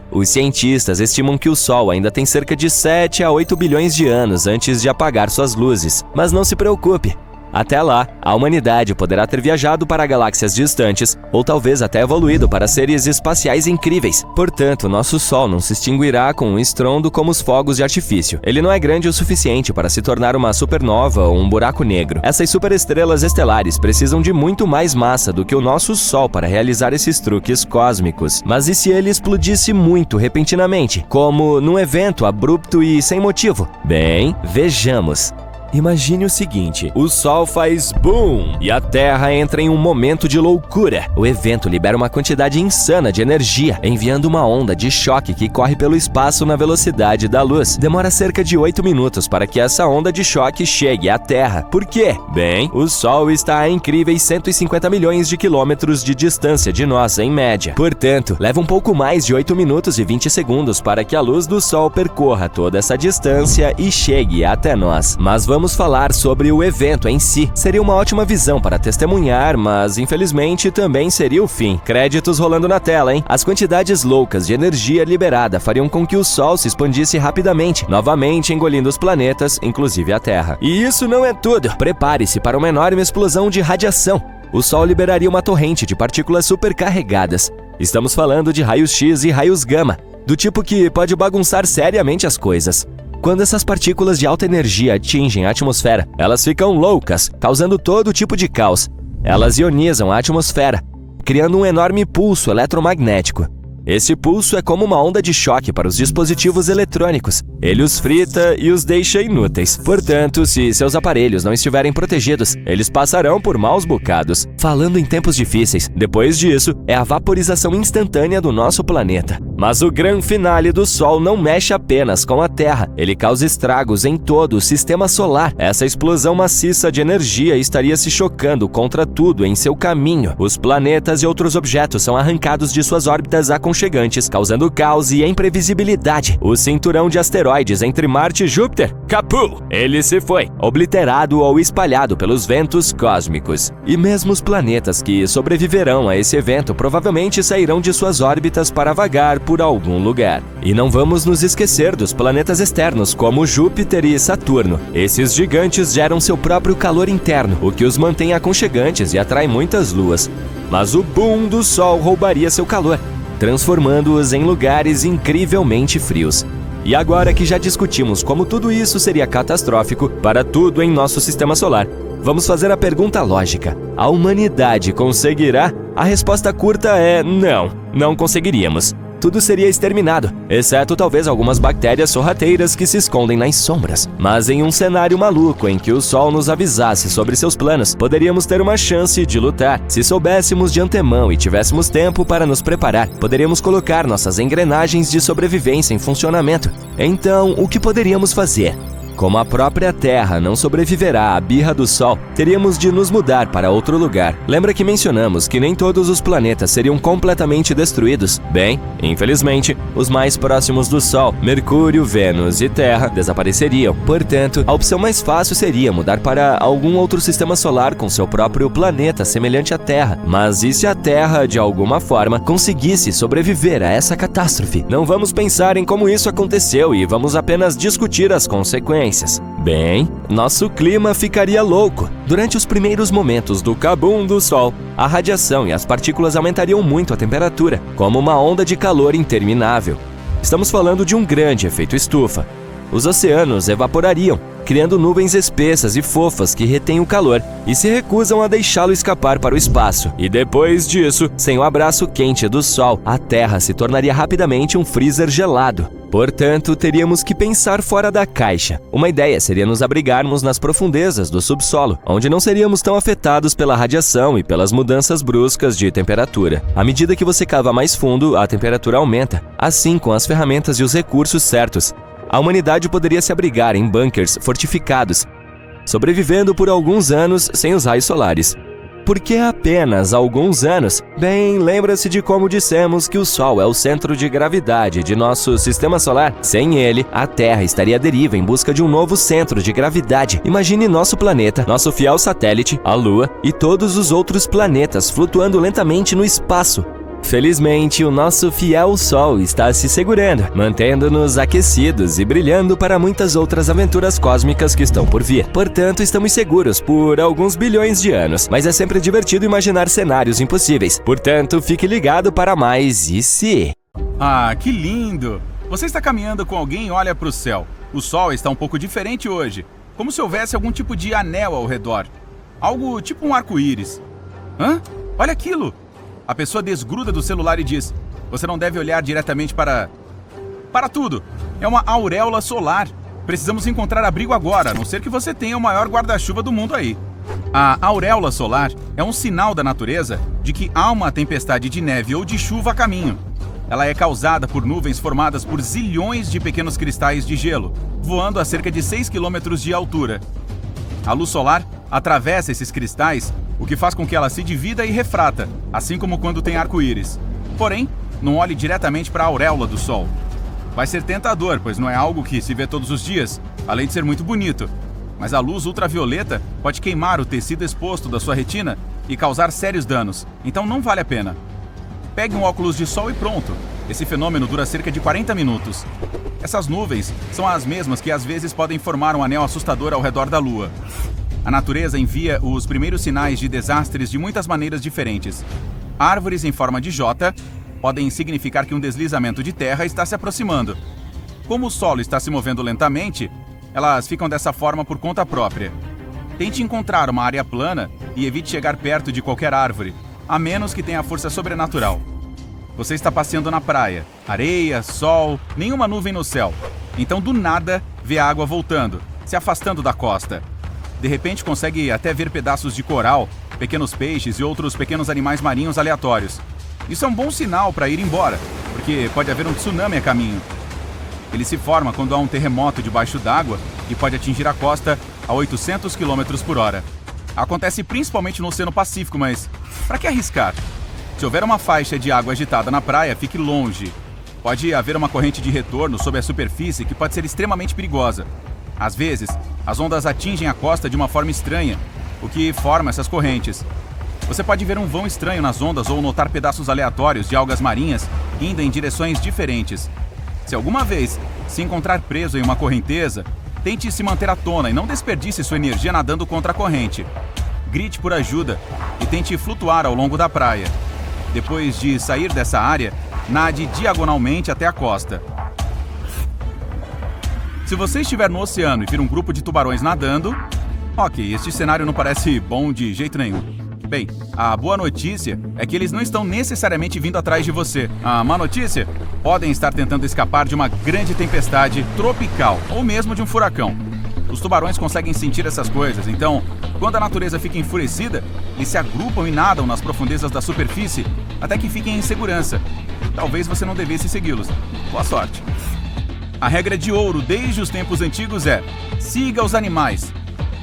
Os cientistas estimam que o Sol ainda tem cerca de 7 a 8 bilhões de anos antes de apagar suas luzes. Mas não se preocupe! Até lá, a humanidade poderá ter viajado para galáxias distantes ou talvez até evoluído para seres espaciais incríveis. Portanto, nosso Sol não se extinguirá com um estrondo como os fogos de artifício. Ele não é grande o suficiente para se tornar uma supernova ou um buraco negro. Essas superestrelas estelares precisam de muito mais massa do que o nosso Sol para realizar esses truques cósmicos. Mas e se ele explodisse muito repentinamente, como num evento abrupto e sem motivo? Bem, vejamos. Imagine o seguinte, o Sol faz boom e a Terra entra em um momento de loucura. O evento libera uma quantidade insana de energia, enviando uma onda de choque que corre pelo espaço na velocidade da luz. Demora cerca de 8 minutos para que essa onda de choque chegue à Terra. Por quê? Bem, o Sol está a incríveis 150 milhões de quilômetros de distância de nós, em média. Portanto, leva um pouco mais de 8 minutos e 20 segundos para que a luz do Sol percorra toda essa distância e chegue até nós. Mas vamos falar sobre o evento em si. Seria uma ótima visão para testemunhar, mas infelizmente também seria o fim. Créditos rolando na tela, hein? As quantidades loucas de energia liberada fariam com que o Sol se expandisse rapidamente, novamente engolindo os planetas, inclusive a Terra. E isso não é tudo. Prepare-se para uma enorme explosão de radiação. O Sol liberaria uma torrente de partículas supercarregadas. Estamos falando de raios X e raios gama, do tipo que pode bagunçar seriamente as coisas. Quando essas partículas de alta energia atingem a atmosfera, elas ficam loucas, causando todo tipo de caos. Elas ionizam a atmosfera, criando um enorme pulso eletromagnético. Esse pulso é como uma onda de choque para os dispositivos eletrônicos. Ele os frita e os deixa inúteis. Portanto, se seus aparelhos não estiverem protegidos, eles passarão por maus bocados. Falando em tempos difíceis, depois disso, é a vaporização instantânea do nosso planeta. Mas o grande finale do Sol não mexe apenas com a Terra, ele causa estragos em todo o sistema solar. Essa explosão maciça de energia estaria se chocando contra tudo em seu caminho. Os planetas e outros objetos são arrancados de suas órbitas aconchegantes, causando caos e imprevisibilidade. O cinturão de asteroides entre Marte e Júpiter, capu! Ele se foi, obliterado ou espalhado pelos ventos cósmicos. E mesmo os planetas que sobreviverão a esse evento provavelmente sairão de suas órbitas para vagar por algum lugar. E não vamos nos esquecer dos planetas externos, como Júpiter e Saturno. Esses gigantes geram seu próprio calor interno, o que os mantém aconchegantes e atrai muitas luas. Mas o boom do Sol roubaria seu calor, transformando-os em lugares incrivelmente frios. E agora que já discutimos como tudo isso seria catastrófico para tudo em nosso sistema solar, vamos fazer a pergunta lógica. A humanidade conseguirá? A resposta curta é não, não conseguiríamos. Tudo seria exterminado, exceto talvez algumas bactérias sorrateiras que se escondem nas sombras. Mas em um cenário maluco em que o Sol nos avisasse sobre seus planos, poderíamos ter uma chance de lutar. Se soubéssemos de antemão e tivéssemos tempo para nos preparar, poderíamos colocar nossas engrenagens de sobrevivência em funcionamento. Então, o que poderíamos fazer? Como a própria Terra não sobreviverá à birra do Sol, teríamos de nos mudar para outro lugar. Lembra que mencionamos que nem todos os planetas seriam completamente destruídos? Bem, infelizmente, os mais próximos do Sol, Mercúrio, Vênus e Terra, desapareceriam. Portanto, a opção mais fácil seria mudar para algum outro sistema solar com seu próprio planeta semelhante à Terra. Mas e se a Terra, de alguma forma, conseguisse sobreviver a essa catástrofe? Não vamos pensar em como isso aconteceu e vamos apenas discutir as consequências. Bem, nosso clima ficaria louco. Durante os primeiros momentos do cabum do Sol, a radiação e as partículas aumentariam muito a temperatura, como uma onda de calor interminável. Estamos falando de um grande efeito estufa. Os oceanos evaporariam, criando nuvens espessas e fofas que retêm o calor e se recusam a deixá-lo escapar para o espaço. E depois disso, sem o abraço quente do Sol, a Terra se tornaria rapidamente um freezer gelado. Portanto, teríamos que pensar fora da caixa. Uma ideia seria nos abrigarmos nas profundezas do subsolo, onde não seríamos tão afetados pela radiação e pelas mudanças bruscas de temperatura. À medida que você cava mais fundo, a temperatura aumenta. Assim, com as ferramentas e os recursos certos, a humanidade poderia se abrigar em bunkers fortificados, sobrevivendo por alguns anos sem os raios solares. Por que apenas alguns anos? Bem, lembra-se de como dissemos que o Sol é o centro de gravidade de nosso sistema solar? Sem ele, a Terra estaria à deriva em busca de um novo centro de gravidade. Imagine nosso planeta, nosso fiel satélite, a Lua e todos os outros planetas flutuando lentamente no espaço. Felizmente, o nosso fiel Sol está se segurando, mantendo-nos aquecidos e brilhando para muitas outras aventuras cósmicas que estão por vir. Portanto, estamos seguros por alguns bilhões de anos, mas é sempre divertido imaginar cenários impossíveis. Portanto, fique ligado para mais e se... Ah, que lindo! Você está caminhando com alguém e olha para o céu. O Sol está um pouco diferente hoje, como se houvesse algum tipo de anel ao redor. Algo tipo um arco-íris. Hã? Olha aquilo! A pessoa desgruda do celular e diz: você não deve olhar diretamente para tudo. É uma auréola solar. Precisamos encontrar abrigo agora, a não ser que você tenha o maior guarda-chuva do mundo aí. A auréola solar é um sinal da natureza de que há uma tempestade de neve ou de chuva a caminho. Ela é causada por nuvens formadas por zilhões de pequenos cristais de gelo, voando a cerca de 6 km de altura. A luz solar atravessa esses cristais, o que faz com que ela se divida e refrata, assim como quando tem arco-íris. Porém, não olhe diretamente para a auréola do Sol. Vai ser tentador, pois não é algo que se vê todos os dias, além de ser muito bonito. Mas a luz ultravioleta pode queimar o tecido exposto da sua retina e causar sérios danos, então não vale a pena. Pegue um óculos de sol e pronto. Esse fenômeno dura cerca de 40 minutos. Essas nuvens são as mesmas que às vezes podem formar um anel assustador ao redor da Lua. A natureza envia os primeiros sinais de desastres de muitas maneiras diferentes. Árvores em forma de J podem significar que um deslizamento de terra está se aproximando. Como o solo está se movendo lentamente, elas ficam dessa forma por conta própria. Tente encontrar uma área plana e evite chegar perto de qualquer árvore, a menos que tenha força sobrenatural. Você está passeando na praia, areia, sol, nenhuma nuvem no céu. Então, do nada, vê a água voltando, se afastando da costa. De repente, consegue até ver pedaços de coral, pequenos peixes e outros pequenos animais marinhos aleatórios. Isso é um bom sinal para ir embora, porque porque pode haver um tsunami a caminho. Ele se forma quando há um terremoto debaixo d'água e pode atingir a costa a 800 km por hora. Acontece principalmente no Oceano Pacífico, mas para que arriscar? Se houver uma faixa de água agitada na praia, fique longe. Pode haver uma corrente de retorno sob a superfície que pode ser extremamente perigosa. Às vezes, as ondas atingem a costa de uma forma estranha, o que forma essas correntes. Você pode ver um vão estranho nas ondas ou notar pedaços aleatórios de algas marinhas indo em direções diferentes. Se alguma vez se encontrar preso em uma correnteza, tente se manter à tona e não desperdice sua energia nadando contra a corrente. Grite por ajuda e tente flutuar ao longo da praia. Depois de sair dessa área, nade diagonalmente até a costa. Se você estiver no oceano e vir um grupo de tubarões nadando, ok, este cenário não parece bom de jeito nenhum. Bem, a boa notícia é que eles não estão necessariamente vindo atrás de você. A má notícia? Podem estar tentando escapar de uma grande tempestade tropical ou mesmo de um furacão. Os tubarões conseguem sentir essas coisas, então, quando a natureza fica enfurecida, eles se agrupam e nadam nas profundezas da superfície até que fiquem em segurança. Talvez você não devesse segui-los. Boa sorte. A regra de ouro desde os tempos antigos é: siga os animais.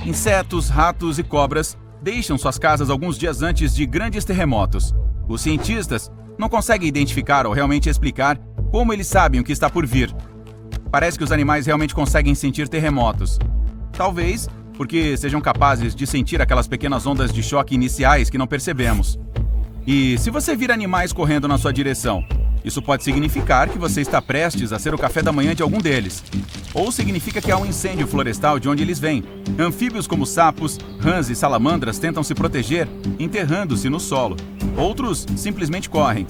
Insetos, ratos e cobras deixam suas casas alguns dias antes de grandes terremotos. Os cientistas não conseguem identificar ou realmente explicar como eles sabem o que está por vir. Parece que os animais realmente conseguem sentir terremotos. Talvez porque sejam capazes de sentir aquelas pequenas ondas de choque iniciais que não percebemos. E se você vir animais correndo na sua direção, isso pode significar que você está prestes a ser o café da manhã de algum deles. Ou significa que há um incêndio florestal de onde eles vêm. Anfíbios como sapos, rãs e salamandras tentam se proteger, enterrando-se no solo. Outros simplesmente correm.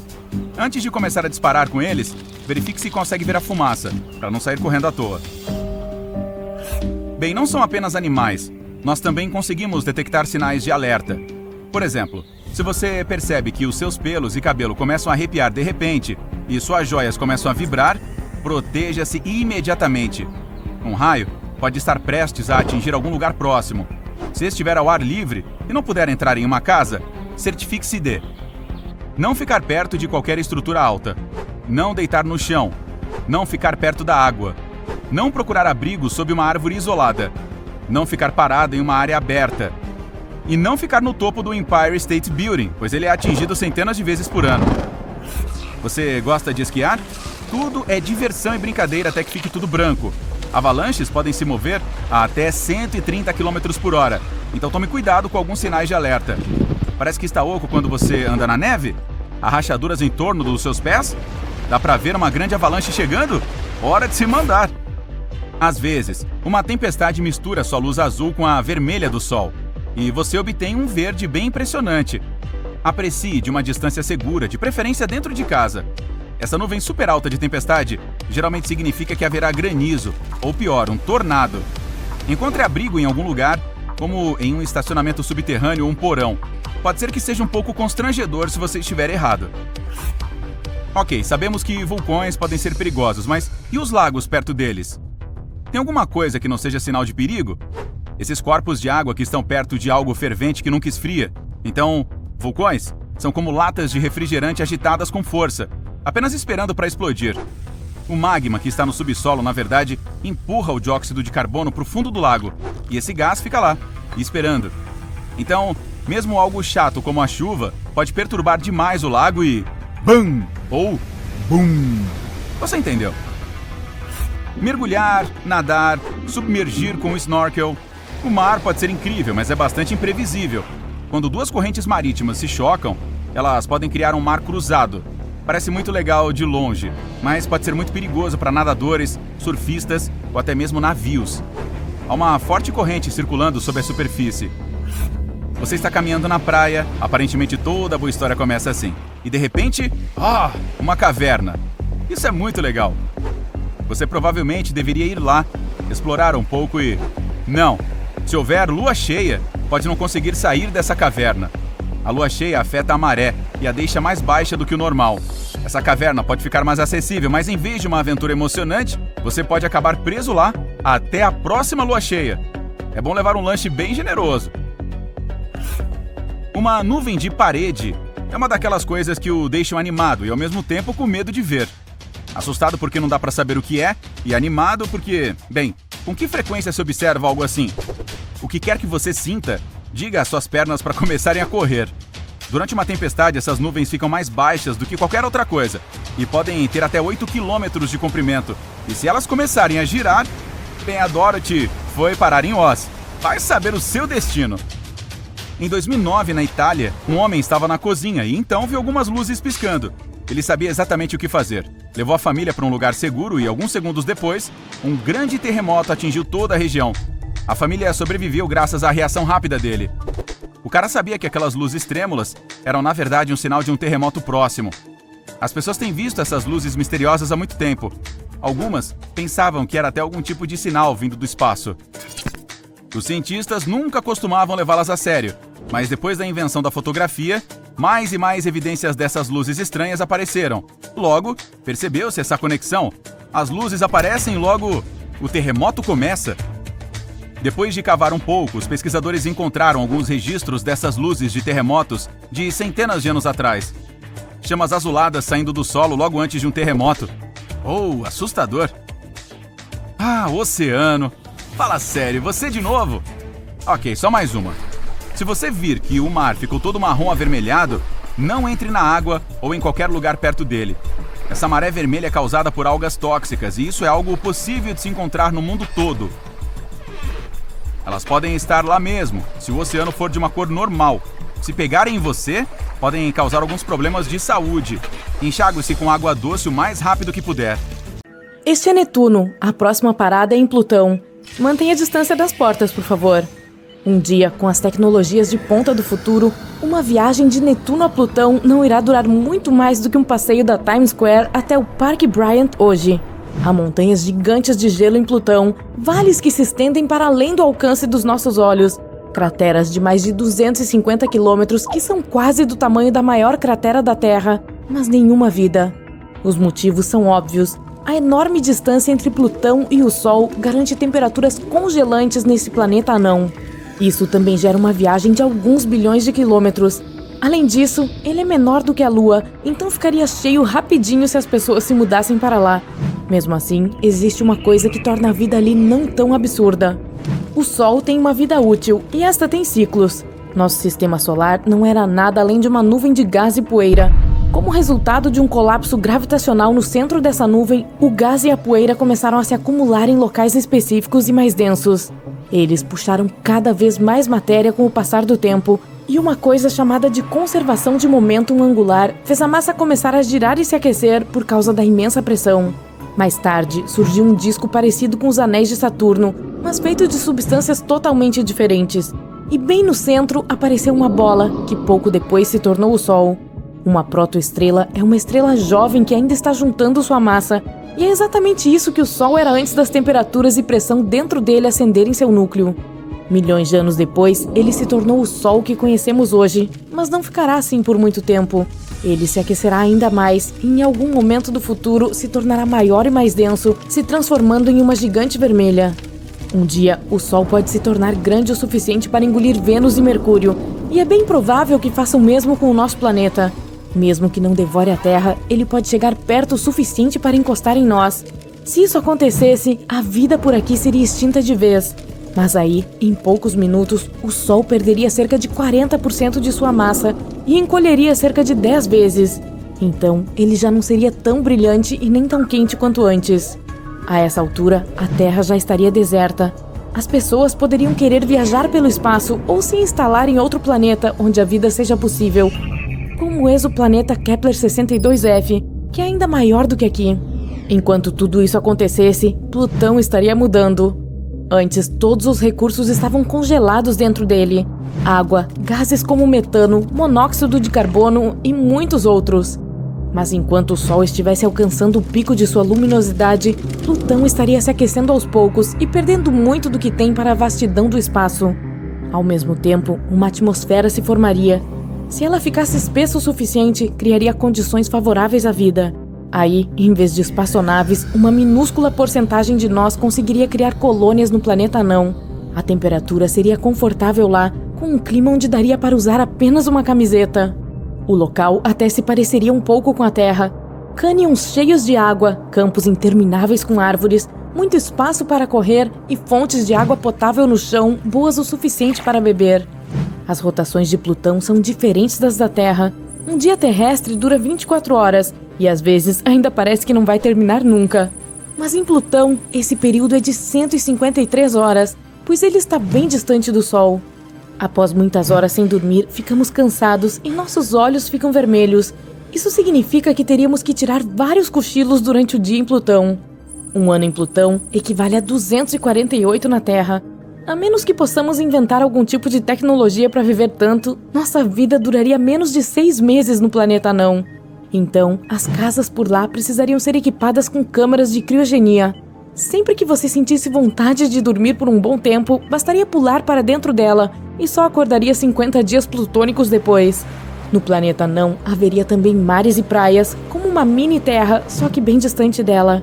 Antes de começar a disparar com eles, verifique se consegue ver a fumaça, para não sair correndo à toa. Bem, não são apenas animais. Nós também conseguimos detectar sinais de alerta. Por exemplo, se você percebe que os seus pelos e cabelo começam a arrepiar de repente e suas joias começam a vibrar, proteja-se imediatamente. Um raio pode estar prestes a atingir algum lugar próximo. Se estiver ao ar livre e não puder entrar em uma casa, certifique-se de: não ficar perto de qualquer estrutura alta, não deitar no chão, não ficar perto da água, não procurar abrigo sob uma árvore isolada, não ficar parado em uma área aberta, e não ficar no topo do Empire State Building, pois ele é atingido centenas de vezes por ano. Você gosta de esquiar? Tudo é diversão e brincadeira até que fique tudo branco. Avalanches podem se mover a até 130 km por hora, então tome cuidado com alguns sinais de alerta. Parece que está oco quando você anda na neve? Há rachaduras em torno dos seus pés? Dá pra ver uma grande avalanche chegando? Hora de se mandar! Às vezes, uma tempestade mistura sua luz azul com a vermelha do sol, e você obtém um verde bem impressionante. Aprecie de uma distância segura, de preferência dentro de casa. Essa nuvem super alta de tempestade geralmente significa que haverá granizo, ou pior, um tornado. Encontre abrigo em algum lugar, como em um estacionamento subterrâneo ou um porão. Pode ser que seja um pouco constrangedor se você estiver errado. Ok, sabemos que vulcões podem ser perigosos, mas e os lagos perto deles? Tem alguma coisa que não seja sinal de perigo? Esses corpos de água que estão perto de algo fervente que nunca esfria. Então, vulcões são como latas de refrigerante agitadas com força, apenas esperando para explodir. O magma que está no subsolo, na verdade, empurra o dióxido de carbono para o fundo do lago, e esse gás fica lá, esperando. Então, mesmo algo chato como a chuva pode perturbar demais o lago e... BAM! Ou BUM! Você entendeu? Mergulhar, nadar, submergir com um snorkel. O mar pode ser incrível, mas é bastante imprevisível. Quando duas correntes marítimas se chocam, elas podem criar um mar cruzado. Parece muito legal de longe, mas pode ser muito perigoso para nadadores, surfistas ou até mesmo navios. Há uma forte corrente circulando sob a superfície. Você está caminhando na praia, aparentemente toda a boa história começa assim. E de repente, uma caverna. Isso é muito legal. Você provavelmente deveria ir lá, explorar um pouco e... Não, se houver lua cheia, pode não conseguir sair dessa caverna. A lua cheia afeta a maré e a deixa mais baixa do que o normal. Essa caverna pode ficar mais acessível, mas em vez de uma aventura emocionante, você pode acabar preso lá até a próxima lua cheia. É bom levar um lanche bem generoso. Uma nuvem de parede é uma daquelas coisas que o deixam animado e ao mesmo tempo com medo de ver. Assustado porque não dá pra saber o que é, e animado porque, bem, com que frequência se observa algo assim? O que quer que você sinta, diga às suas pernas para começarem a correr. Durante uma tempestade, essas nuvens ficam mais baixas do que qualquer outra coisa e podem ter até 8 quilômetros de comprimento. E se elas começarem a girar, bem, a Dorothy foi parar em Oz. Vai saber o seu destino. Em 2009, na Itália, um homem estava na cozinha e então viu algumas luzes piscando. Ele sabia exatamente o que fazer. Levou a família para um lugar seguro e, alguns segundos depois, um grande terremoto atingiu toda a região. A família sobreviveu graças à reação rápida dele. O cara sabia que aquelas luzes trêmulas eram, na verdade, um sinal de um terremoto próximo. As pessoas têm visto essas luzes misteriosas há muito tempo. Algumas pensavam que era até algum tipo de sinal vindo do espaço. Os cientistas nunca costumavam levá-las a sério, mas depois da invenção da fotografia, mais e mais evidências dessas luzes estranhas apareceram. Logo, percebeu-se essa conexão. As luzes aparecem e logo o terremoto começa. Depois de cavar um pouco, os pesquisadores encontraram alguns registros dessas luzes de terremotos de centenas de anos atrás. Chamas azuladas saindo do solo logo antes de um terremoto. Oh, assustador! Ah, oceano! Fala sério, você de novo? Ok, só mais uma. Se você vir que o mar ficou todo marrom avermelhado, não entre na água ou em qualquer lugar perto dele. Essa maré vermelha é causada por algas tóxicas e isso é algo possível de se encontrar no mundo todo. Elas podem estar lá mesmo, se o oceano for de uma cor normal. Se pegarem em você, podem causar alguns problemas de saúde. Enxague-se com água doce o mais rápido que puder. Este é Netuno. A próxima parada é em Plutão. Mantenha a distância das portas, por favor. Um dia, com as tecnologias de ponta do futuro, uma viagem de Netuno a Plutão não irá durar muito mais do que um passeio da Times Square até o Parque Bryant hoje. Há montanhas gigantes de gelo em Plutão, vales que se estendem para além do alcance dos nossos olhos, crateras de mais de 250 quilômetros que são quase do tamanho da maior cratera da Terra, mas nenhuma vida. Os motivos são óbvios. A enorme distância entre Plutão e o Sol garante temperaturas congelantes nesse planeta anão. Isso também gera uma viagem de alguns bilhões de quilômetros. Além disso, ele é menor do que a Lua, então ficaria cheio rapidinho se as pessoas se mudassem para lá. Mesmo assim, existe uma coisa que torna a vida ali não tão absurda. O Sol tem uma vida útil e esta tem ciclos. Nosso sistema solar não era nada além de uma nuvem de gás e poeira. Como resultado de um colapso gravitacional no centro dessa nuvem, o gás e a poeira começaram a se acumular em locais específicos e mais densos. Eles puxaram cada vez mais matéria com o passar do tempo, e uma coisa chamada de conservação de momento angular fez a massa começar a girar e se aquecer por causa da imensa pressão. Mais tarde, surgiu um disco parecido com os anéis de Saturno, mas feito de substâncias totalmente diferentes. E bem no centro apareceu uma bola, que pouco depois se tornou o Sol. Uma protoestrela é uma estrela jovem que ainda está juntando sua massa, e é exatamente isso que o Sol era antes das temperaturas e pressão dentro dele acenderem seu núcleo. Milhões de anos depois, ele se tornou o Sol que conhecemos hoje, mas não ficará assim por muito tempo. Ele se aquecerá ainda mais e em algum momento do futuro se tornará maior e mais denso, se transformando em uma gigante vermelha. Um dia, o Sol pode se tornar grande o suficiente para engolir Vênus e Mercúrio, e é bem provável que faça o mesmo com o nosso planeta. Mesmo que não devore a Terra, ele pode chegar perto o suficiente para encostar em nós. Se isso acontecesse, a vida por aqui seria extinta de vez. Mas aí, em poucos minutos, o Sol perderia cerca de 40% de sua massa e encolheria cerca de 10 vezes. Então, ele já não seria tão brilhante e nem tão quente quanto antes. A essa altura, a Terra já estaria deserta. As pessoas poderiam querer viajar pelo espaço ou se instalar em outro planeta onde a vida seja possível, como o exoplaneta Kepler-62f, que é ainda maior do que aqui. Enquanto tudo isso acontecesse, Plutão estaria mudando. Antes, todos os recursos estavam congelados dentro dele. Água, gases como metano, monóxido de carbono e muitos outros. Mas enquanto o Sol estivesse alcançando o pico de sua luminosidade, Plutão estaria se aquecendo aos poucos e perdendo muito do que tem para a vastidão do espaço. Ao mesmo tempo, uma atmosfera se formaria. Se ela ficasse espessa o suficiente, criaria condições favoráveis à vida. Aí, em vez de espaçonaves, uma minúscula porcentagem de nós conseguiria criar colônias no planeta anão. A temperatura seria confortável lá, com um clima onde daria para usar apenas uma camiseta. O local até se pareceria um pouco com a Terra. Cânions cheios de água, campos intermináveis com árvores, muito espaço para correr e fontes de água potável no chão, boas o suficiente para beber. As rotações de Plutão são diferentes das da Terra. Um dia terrestre dura 24 horas e às vezes ainda parece que não vai terminar nunca. Mas em Plutão, esse período é de 153 horas, pois ele está bem distante do Sol. Após muitas horas sem dormir, ficamos cansados e nossos olhos ficam vermelhos. Isso significa que teríamos que tirar vários cochilos durante o dia em Plutão. Um ano em Plutão equivale a 248 na Terra. A menos que possamos inventar algum tipo de tecnologia para viver tanto, nossa vida duraria menos de 6 meses no planeta anão. Então, as casas por lá precisariam ser equipadas com câmaras de criogenia. Sempre que você sentisse vontade de dormir por um bom tempo, bastaria pular para dentro dela e só acordaria 50 dias plutônicos depois. No planeta anão, haveria também mares e praias, como uma mini-terra, só que bem distante dela.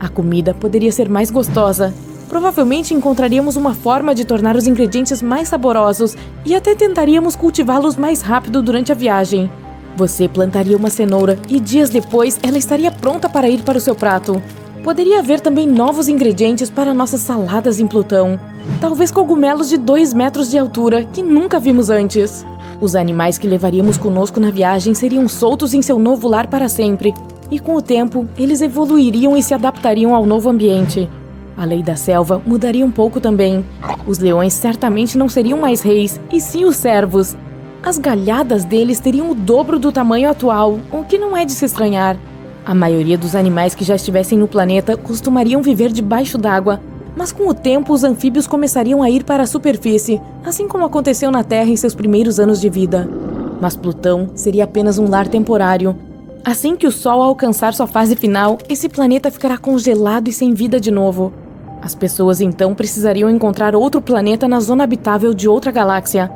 A comida poderia ser mais gostosa. Provavelmente encontraríamos uma forma de tornar os ingredientes mais saborosos e até tentaríamos cultivá-los mais rápido durante a viagem. Você plantaria uma cenoura e dias depois ela estaria pronta para ir para o seu prato. Poderia haver também novos ingredientes para nossas saladas em Plutão. Talvez cogumelos de 2 metros de altura que nunca vimos antes. Os animais que levaríamos conosco na viagem seriam soltos em seu novo lar para sempre. E com o tempo, eles evoluiriam e se adaptariam ao novo ambiente. A lei da selva mudaria um pouco também. Os leões certamente não seriam mais reis, e sim os servos. As galhadas deles teriam o dobro do tamanho atual, o que não é de se estranhar. A maioria dos animais que já estivessem no planeta costumariam viver debaixo d'água, mas com o tempo os anfíbios começariam a ir para a superfície, assim como aconteceu na Terra em seus primeiros anos de vida. Mas Plutão seria apenas um lar temporário. Assim que o Sol alcançar sua fase final, esse planeta ficará congelado e sem vida de novo. As pessoas então precisariam encontrar outro planeta na zona habitável de outra galáxia.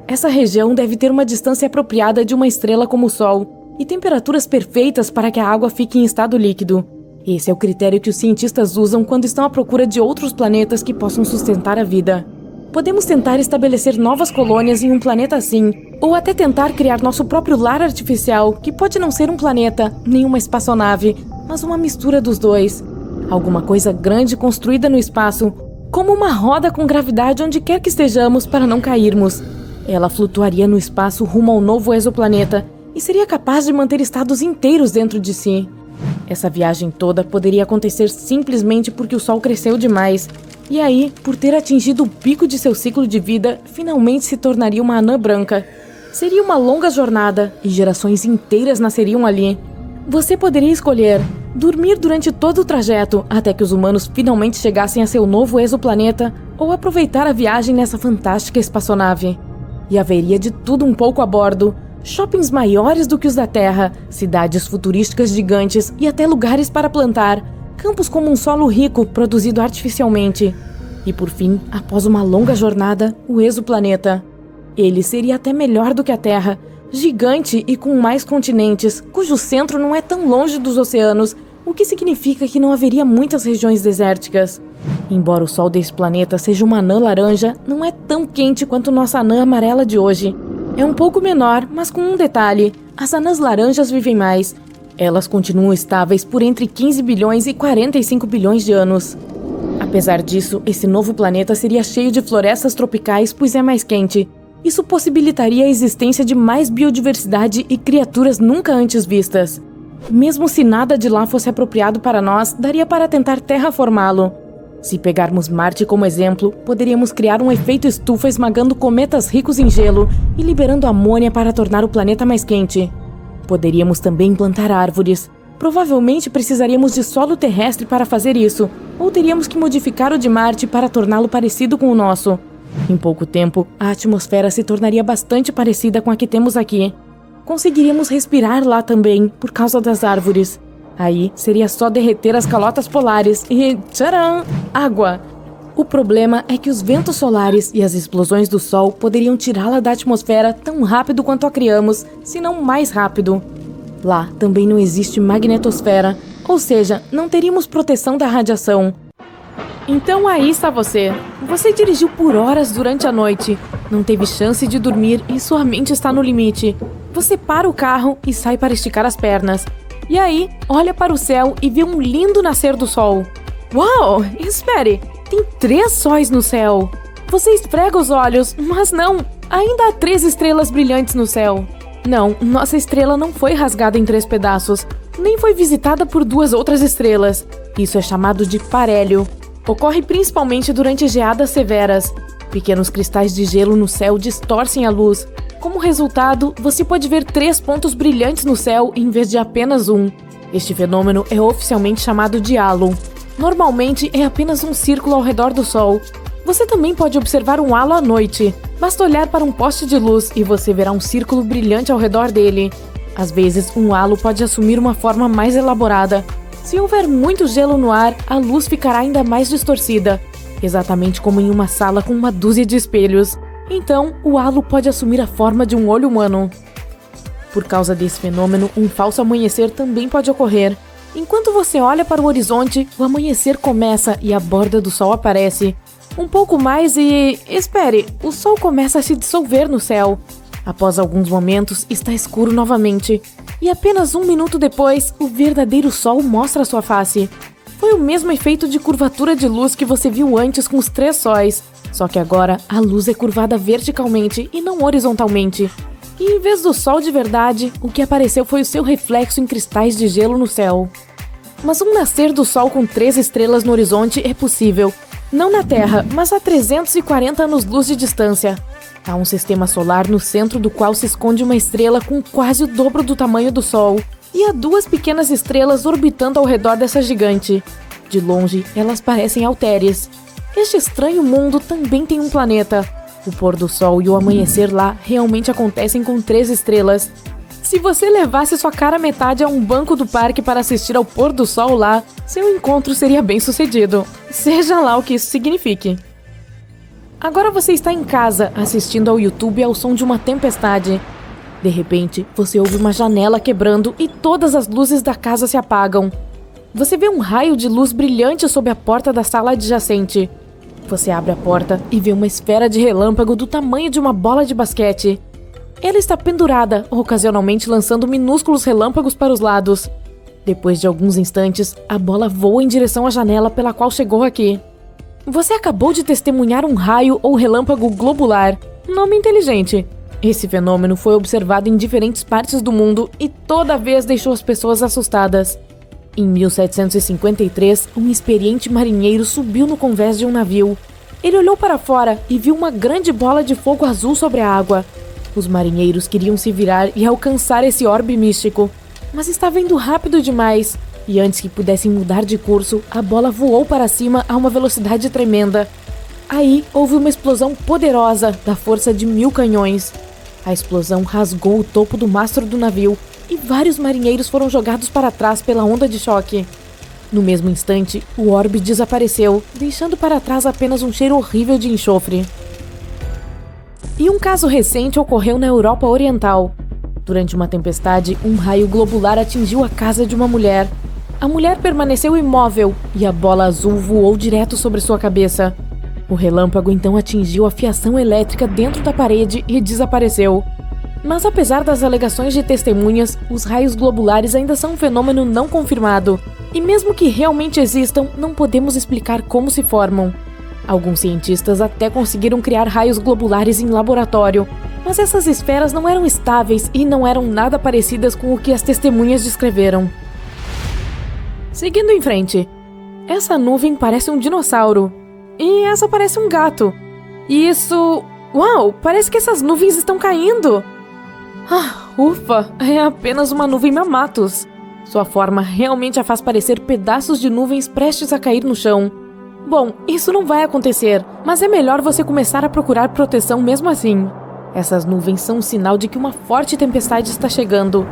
Essa região deve ter uma distância apropriada de uma estrela como o Sol e temperaturas perfeitas para que a água fique em estado líquido. Esse é o critério que os cientistas usam quando estão à procura de outros planetas que possam sustentar a vida. Podemos tentar estabelecer novas colônias em um planeta assim, ou até tentar criar nosso próprio lar artificial, que pode não ser um planeta, nem uma espaçonave, mas uma mistura dos dois. Alguma coisa grande construída no espaço, como uma roda com gravidade onde quer que estejamos para não cairmos. Ela flutuaria no espaço rumo ao novo exoplaneta e seria capaz de manter estados inteiros dentro de si. Essa viagem toda poderia acontecer simplesmente porque o Sol cresceu demais. E aí, por ter atingido o pico de seu ciclo de vida, finalmente se tornaria uma anã branca. Seria uma longa jornada e gerações inteiras nasceriam ali. Você poderia escolher dormir durante todo o trajeto até que os humanos finalmente chegassem a seu novo exoplaneta ou aproveitar a viagem nessa fantástica espaçonave. E haveria de tudo um pouco a bordo. Shoppings maiores do que os da Terra, cidades futurísticas gigantes e até lugares para plantar, campos como um solo rico produzido artificialmente. E por fim, após uma longa jornada, o exoplaneta. Ele seria até melhor do que a Terra, gigante e com mais continentes, cujo centro não é tão longe dos oceanos, o que significa que não haveria muitas regiões desérticas. Embora o Sol desse planeta seja uma anã laranja, não é tão quente quanto nossa anã amarela de hoje. É um pouco menor, mas com um detalhe: as anãs laranjas vivem mais. Elas continuam estáveis por entre 15 bilhões e 45 bilhões de anos. Apesar disso, esse novo planeta seria cheio de florestas tropicais, pois é mais quente. Isso possibilitaria a existência de mais biodiversidade e criaturas nunca antes vistas. Mesmo se nada de lá fosse apropriado para nós, daria para tentar terraformá-lo. Se pegarmos Marte como exemplo, poderíamos criar um efeito estufa esmagando cometas ricos em gelo e liberando amônia para tornar o planeta mais quente. Poderíamos também plantar árvores. Provavelmente precisaríamos de solo terrestre para fazer isso, ou teríamos que modificar o de Marte para torná-lo parecido com o nosso. Em pouco tempo, a atmosfera se tornaria bastante parecida com a que temos aqui. Conseguiríamos respirar lá também, por causa das árvores. Aí seria só derreter as calotas polares e, tcharam, água! O problema é que os ventos solares e as explosões do Sol poderiam tirá-la da atmosfera tão rápido quanto a criamos, se não mais rápido. Lá também não existe magnetosfera, ou seja, não teríamos proteção da radiação. Então aí está você. Você dirigiu por horas durante a noite, não teve chance de dormir e sua mente está no limite. Você para o carro e sai para esticar as pernas. E aí, olha para o céu e vê um lindo nascer do sol. Uau! Espere! Tem 3 sóis no céu. Você esfrega os olhos, mas não! Ainda há 3 estrelas brilhantes no céu. Não, nossa estrela não foi rasgada em 3 pedaços, nem foi visitada por 2 outras estrelas. Isso é chamado de parélio. Ocorre principalmente durante geadas severas. Pequenos cristais de gelo no céu distorcem a luz. Como resultado, você pode ver 3 pontos brilhantes no céu em vez de apenas um. Este fenômeno é oficialmente chamado de halo. Normalmente é apenas um círculo ao redor do Sol. Você também pode observar um halo à noite. Basta olhar para um poste de luz e você verá um círculo brilhante ao redor dele. Às vezes, um halo pode assumir uma forma mais elaborada. Se houver muito gelo no ar, a luz ficará ainda mais distorcida, exatamente como em uma sala com uma dúzia de espelhos. Então, o halo pode assumir a forma de um olho humano. Por causa desse fenômeno, um falso amanhecer também pode ocorrer. Enquanto você olha para o horizonte, o amanhecer começa e a borda do sol aparece. Um pouco mais e... espere, o sol começa a se dissolver no céu. Após alguns momentos, está escuro novamente. E apenas 1 minuto depois, o verdadeiro sol mostra sua face. Foi o mesmo efeito de curvatura de luz que você viu antes com os 3 sóis. Só que agora, a luz é curvada verticalmente e não horizontalmente. E em vez do sol de verdade, o que apareceu foi o seu reflexo em cristais de gelo no céu. Mas um nascer do sol com 3 estrelas no horizonte é possível. Não na Terra, mas a 340 anos-luz de distância. Há um sistema solar no centro do qual se esconde uma estrela com quase o dobro do tamanho do Sol. E há 2 pequenas estrelas orbitando ao redor dessa gigante. De longe, elas parecem halteres. Este estranho mundo também tem um planeta. O pôr do sol e o amanhecer lá realmente acontecem com 3 estrelas. Se você levasse sua cara metade a um banco do parque para assistir ao pôr do sol lá, seu encontro seria bem sucedido. Seja lá o que isso signifique. Agora você está em casa, assistindo ao YouTube ao som de uma tempestade. De repente, você ouve uma janela quebrando e todas as luzes da casa se apagam. Você vê um raio de luz brilhante sob a porta da sala adjacente. Você abre a porta e vê uma esfera de relâmpago do tamanho de uma bola de basquete. Ela está pendurada, ocasionalmente lançando minúsculos relâmpagos para os lados. Depois de alguns instantes, a bola voa em direção à janela pela qual chegou aqui. Você acabou de testemunhar um raio ou relâmpago globular. Nome inteligente. Esse fenômeno foi observado em diferentes partes do mundo e toda vez deixou as pessoas assustadas. Em 1753, um experiente marinheiro subiu no convés de um navio. Ele olhou para fora e viu uma grande bola de fogo azul sobre a água. Os marinheiros queriam se virar e alcançar esse orbe místico, mas estava indo rápido demais. E antes que pudessem mudar de curso, a bola voou para cima a uma velocidade tremenda. Aí, houve uma explosão poderosa da força de 1000 canhões. A explosão rasgou o topo do mastro do navio e vários marinheiros foram jogados para trás pela onda de choque. No mesmo instante, o orbe desapareceu, deixando para trás apenas um cheiro horrível de enxofre. E um caso recente ocorreu na Europa Oriental. Durante uma tempestade, um raio globular atingiu a casa de uma mulher. A mulher permaneceu imóvel e a bola azul voou direto sobre sua cabeça. O relâmpago então atingiu a fiação elétrica dentro da parede e desapareceu. Mas apesar das alegações de testemunhas, os raios globulares ainda são um fenômeno não confirmado. E mesmo que realmente existam, não podemos explicar como se formam. Alguns cientistas até conseguiram criar raios globulares em laboratório, mas essas esferas não eram estáveis e não eram nada parecidas com o que as testemunhas descreveram. Seguindo em frente, essa nuvem parece um dinossauro. E essa parece um gato. E isso... Uau, parece que essas nuvens estão caindo. Ufa, é apenas uma nuvem Mamatus. Sua forma realmente a faz parecer pedaços de nuvens prestes a cair no chão. Bom, isso não vai acontecer, mas é melhor você começar a procurar proteção mesmo assim. Essas nuvens são um sinal de que uma forte tempestade está chegando.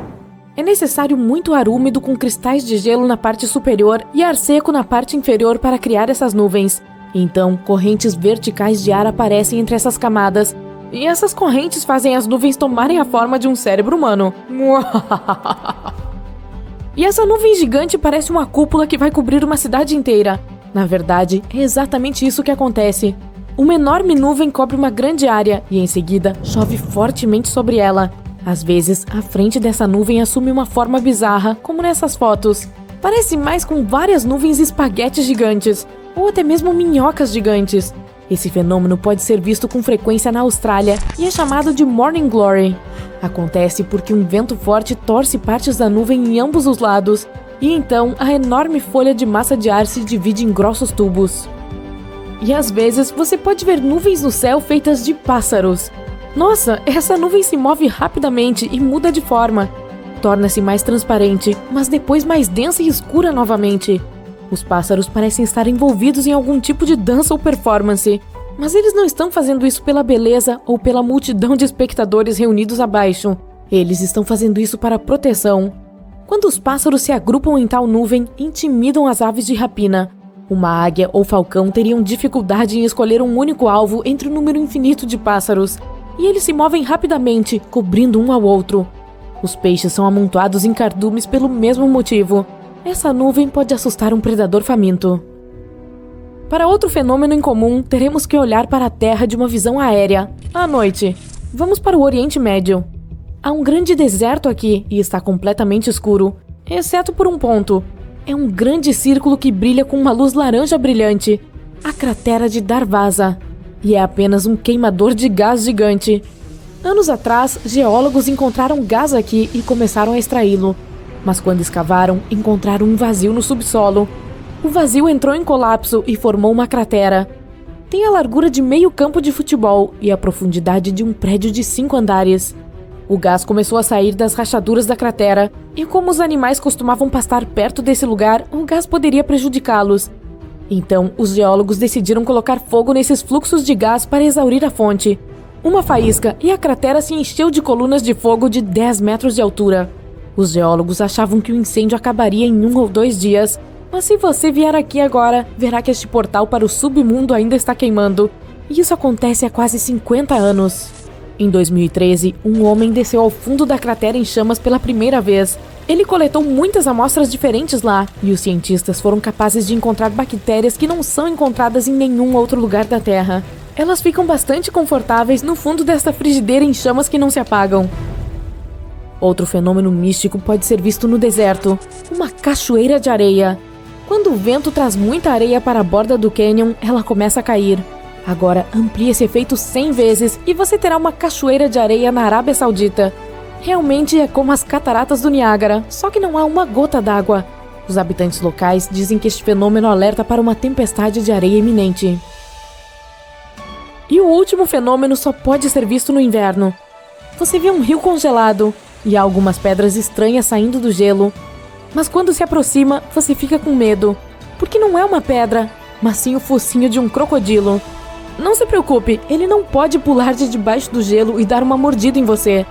É necessário muito ar úmido com cristais de gelo na parte superior e ar seco na parte inferior para criar essas nuvens. Então, correntes verticais de ar aparecem entre essas camadas. E essas correntes fazem as nuvens tomarem a forma de um cérebro humano. E essa nuvem gigante parece uma cúpula que vai cobrir uma cidade inteira. Na verdade, é exatamente isso que acontece. Uma enorme nuvem cobre uma grande área e, em seguida, chove fortemente sobre ela. Às vezes, a frente dessa nuvem assume uma forma bizarra, como nessas fotos. Parece mais com várias nuvens espaguetes gigantes, ou até mesmo minhocas gigantes. Esse fenômeno pode ser visto com frequência na Austrália e é chamado de Morning Glory. Acontece porque um vento forte torce partes da nuvem em ambos os lados, e então a enorme folha de massa de ar se divide em grossos tubos. E às vezes você pode ver nuvens no céu feitas de pássaros. Nossa, essa nuvem se move rapidamente e muda de forma. Torna-se mais transparente, mas depois mais densa e escura novamente. Os pássaros parecem estar envolvidos em algum tipo de dança ou performance, mas eles não estão fazendo isso pela beleza ou pela multidão de espectadores reunidos abaixo. Eles estão fazendo isso para proteção. Quando os pássaros se agrupam em tal nuvem, intimidam as aves de rapina. Uma águia ou falcão teriam dificuldade em escolher um único alvo entre um número infinito de pássaros, e eles se movem rapidamente, cobrindo um ao outro. Os peixes são amontoados em cardumes pelo mesmo motivo. Essa nuvem pode assustar um predador faminto. Para outro fenômeno incomum, teremos que olhar para a Terra de uma visão aérea, à noite. Vamos para o Oriente Médio. Há um grande deserto aqui e está completamente escuro, exceto por um ponto. É um grande círculo que brilha com uma luz laranja brilhante, a cratera de Darvaza. E é apenas um queimador de gás gigante. Anos atrás, geólogos encontraram gás aqui e começaram a extraí-lo. Mas quando escavaram, encontraram um vazio no subsolo. O vazio entrou em colapso e formou uma cratera. Tem a largura de meio campo de futebol e a profundidade de um prédio de 5 andares. O gás começou a sair das rachaduras da cratera, e como os animais costumavam pastar perto desse lugar, o gás poderia prejudicá-los. Então, os geólogos decidiram colocar fogo nesses fluxos de gás para exaurir a fonte. Uma faísca e a cratera se encheu de colunas de fogo de 10 metros de altura. Os geólogos achavam que o incêndio acabaria em 1 ou 2 dias, mas se você vier aqui agora, verá que este portal para o submundo ainda está queimando. E isso acontece há quase 50 anos. Em 2013, um homem desceu ao fundo da cratera em chamas pela primeira vez. Ele coletou muitas amostras diferentes lá, e os cientistas foram capazes de encontrar bactérias que não são encontradas em nenhum outro lugar da Terra. Elas ficam bastante confortáveis no fundo desta frigideira em chamas que não se apagam. Outro fenômeno místico pode ser visto no deserto, uma cachoeira de areia. Quando o vento traz muita areia para a borda do cânion, ela começa a cair. Agora amplie esse efeito 100 vezes e você terá uma cachoeira de areia na Arábia Saudita. Realmente é como as cataratas do Niágara, só que não há uma gota d'água. Os habitantes locais dizem que este fenômeno alerta para uma tempestade de areia iminente. E o último fenômeno só pode ser visto no inverno. Você vê um rio congelado e há algumas pedras estranhas saindo do gelo. Mas quando se aproxima, você fica com medo, porque não é uma pedra, mas sim o focinho de um crocodilo. Não se preocupe, ele não pode pular de debaixo do gelo e dar uma mordida em você.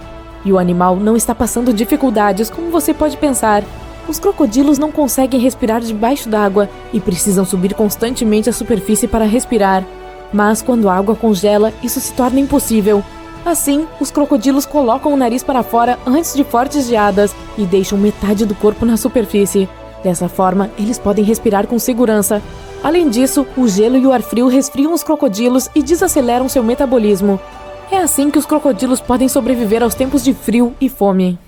E o animal não está passando dificuldades, como você pode pensar. Os crocodilos não conseguem respirar debaixo d'água e precisam subir constantemente à superfície para respirar. Mas quando a água congela, isso se torna impossível. Assim, os crocodilos colocam o nariz para fora antes de fortes geadas e deixam metade do corpo na superfície. Dessa forma, eles podem respirar com segurança. Além disso, o gelo e o ar frio resfriam os crocodilos e desaceleram seu metabolismo. É assim que os crocodilos podem sobreviver aos tempos de frio e fome.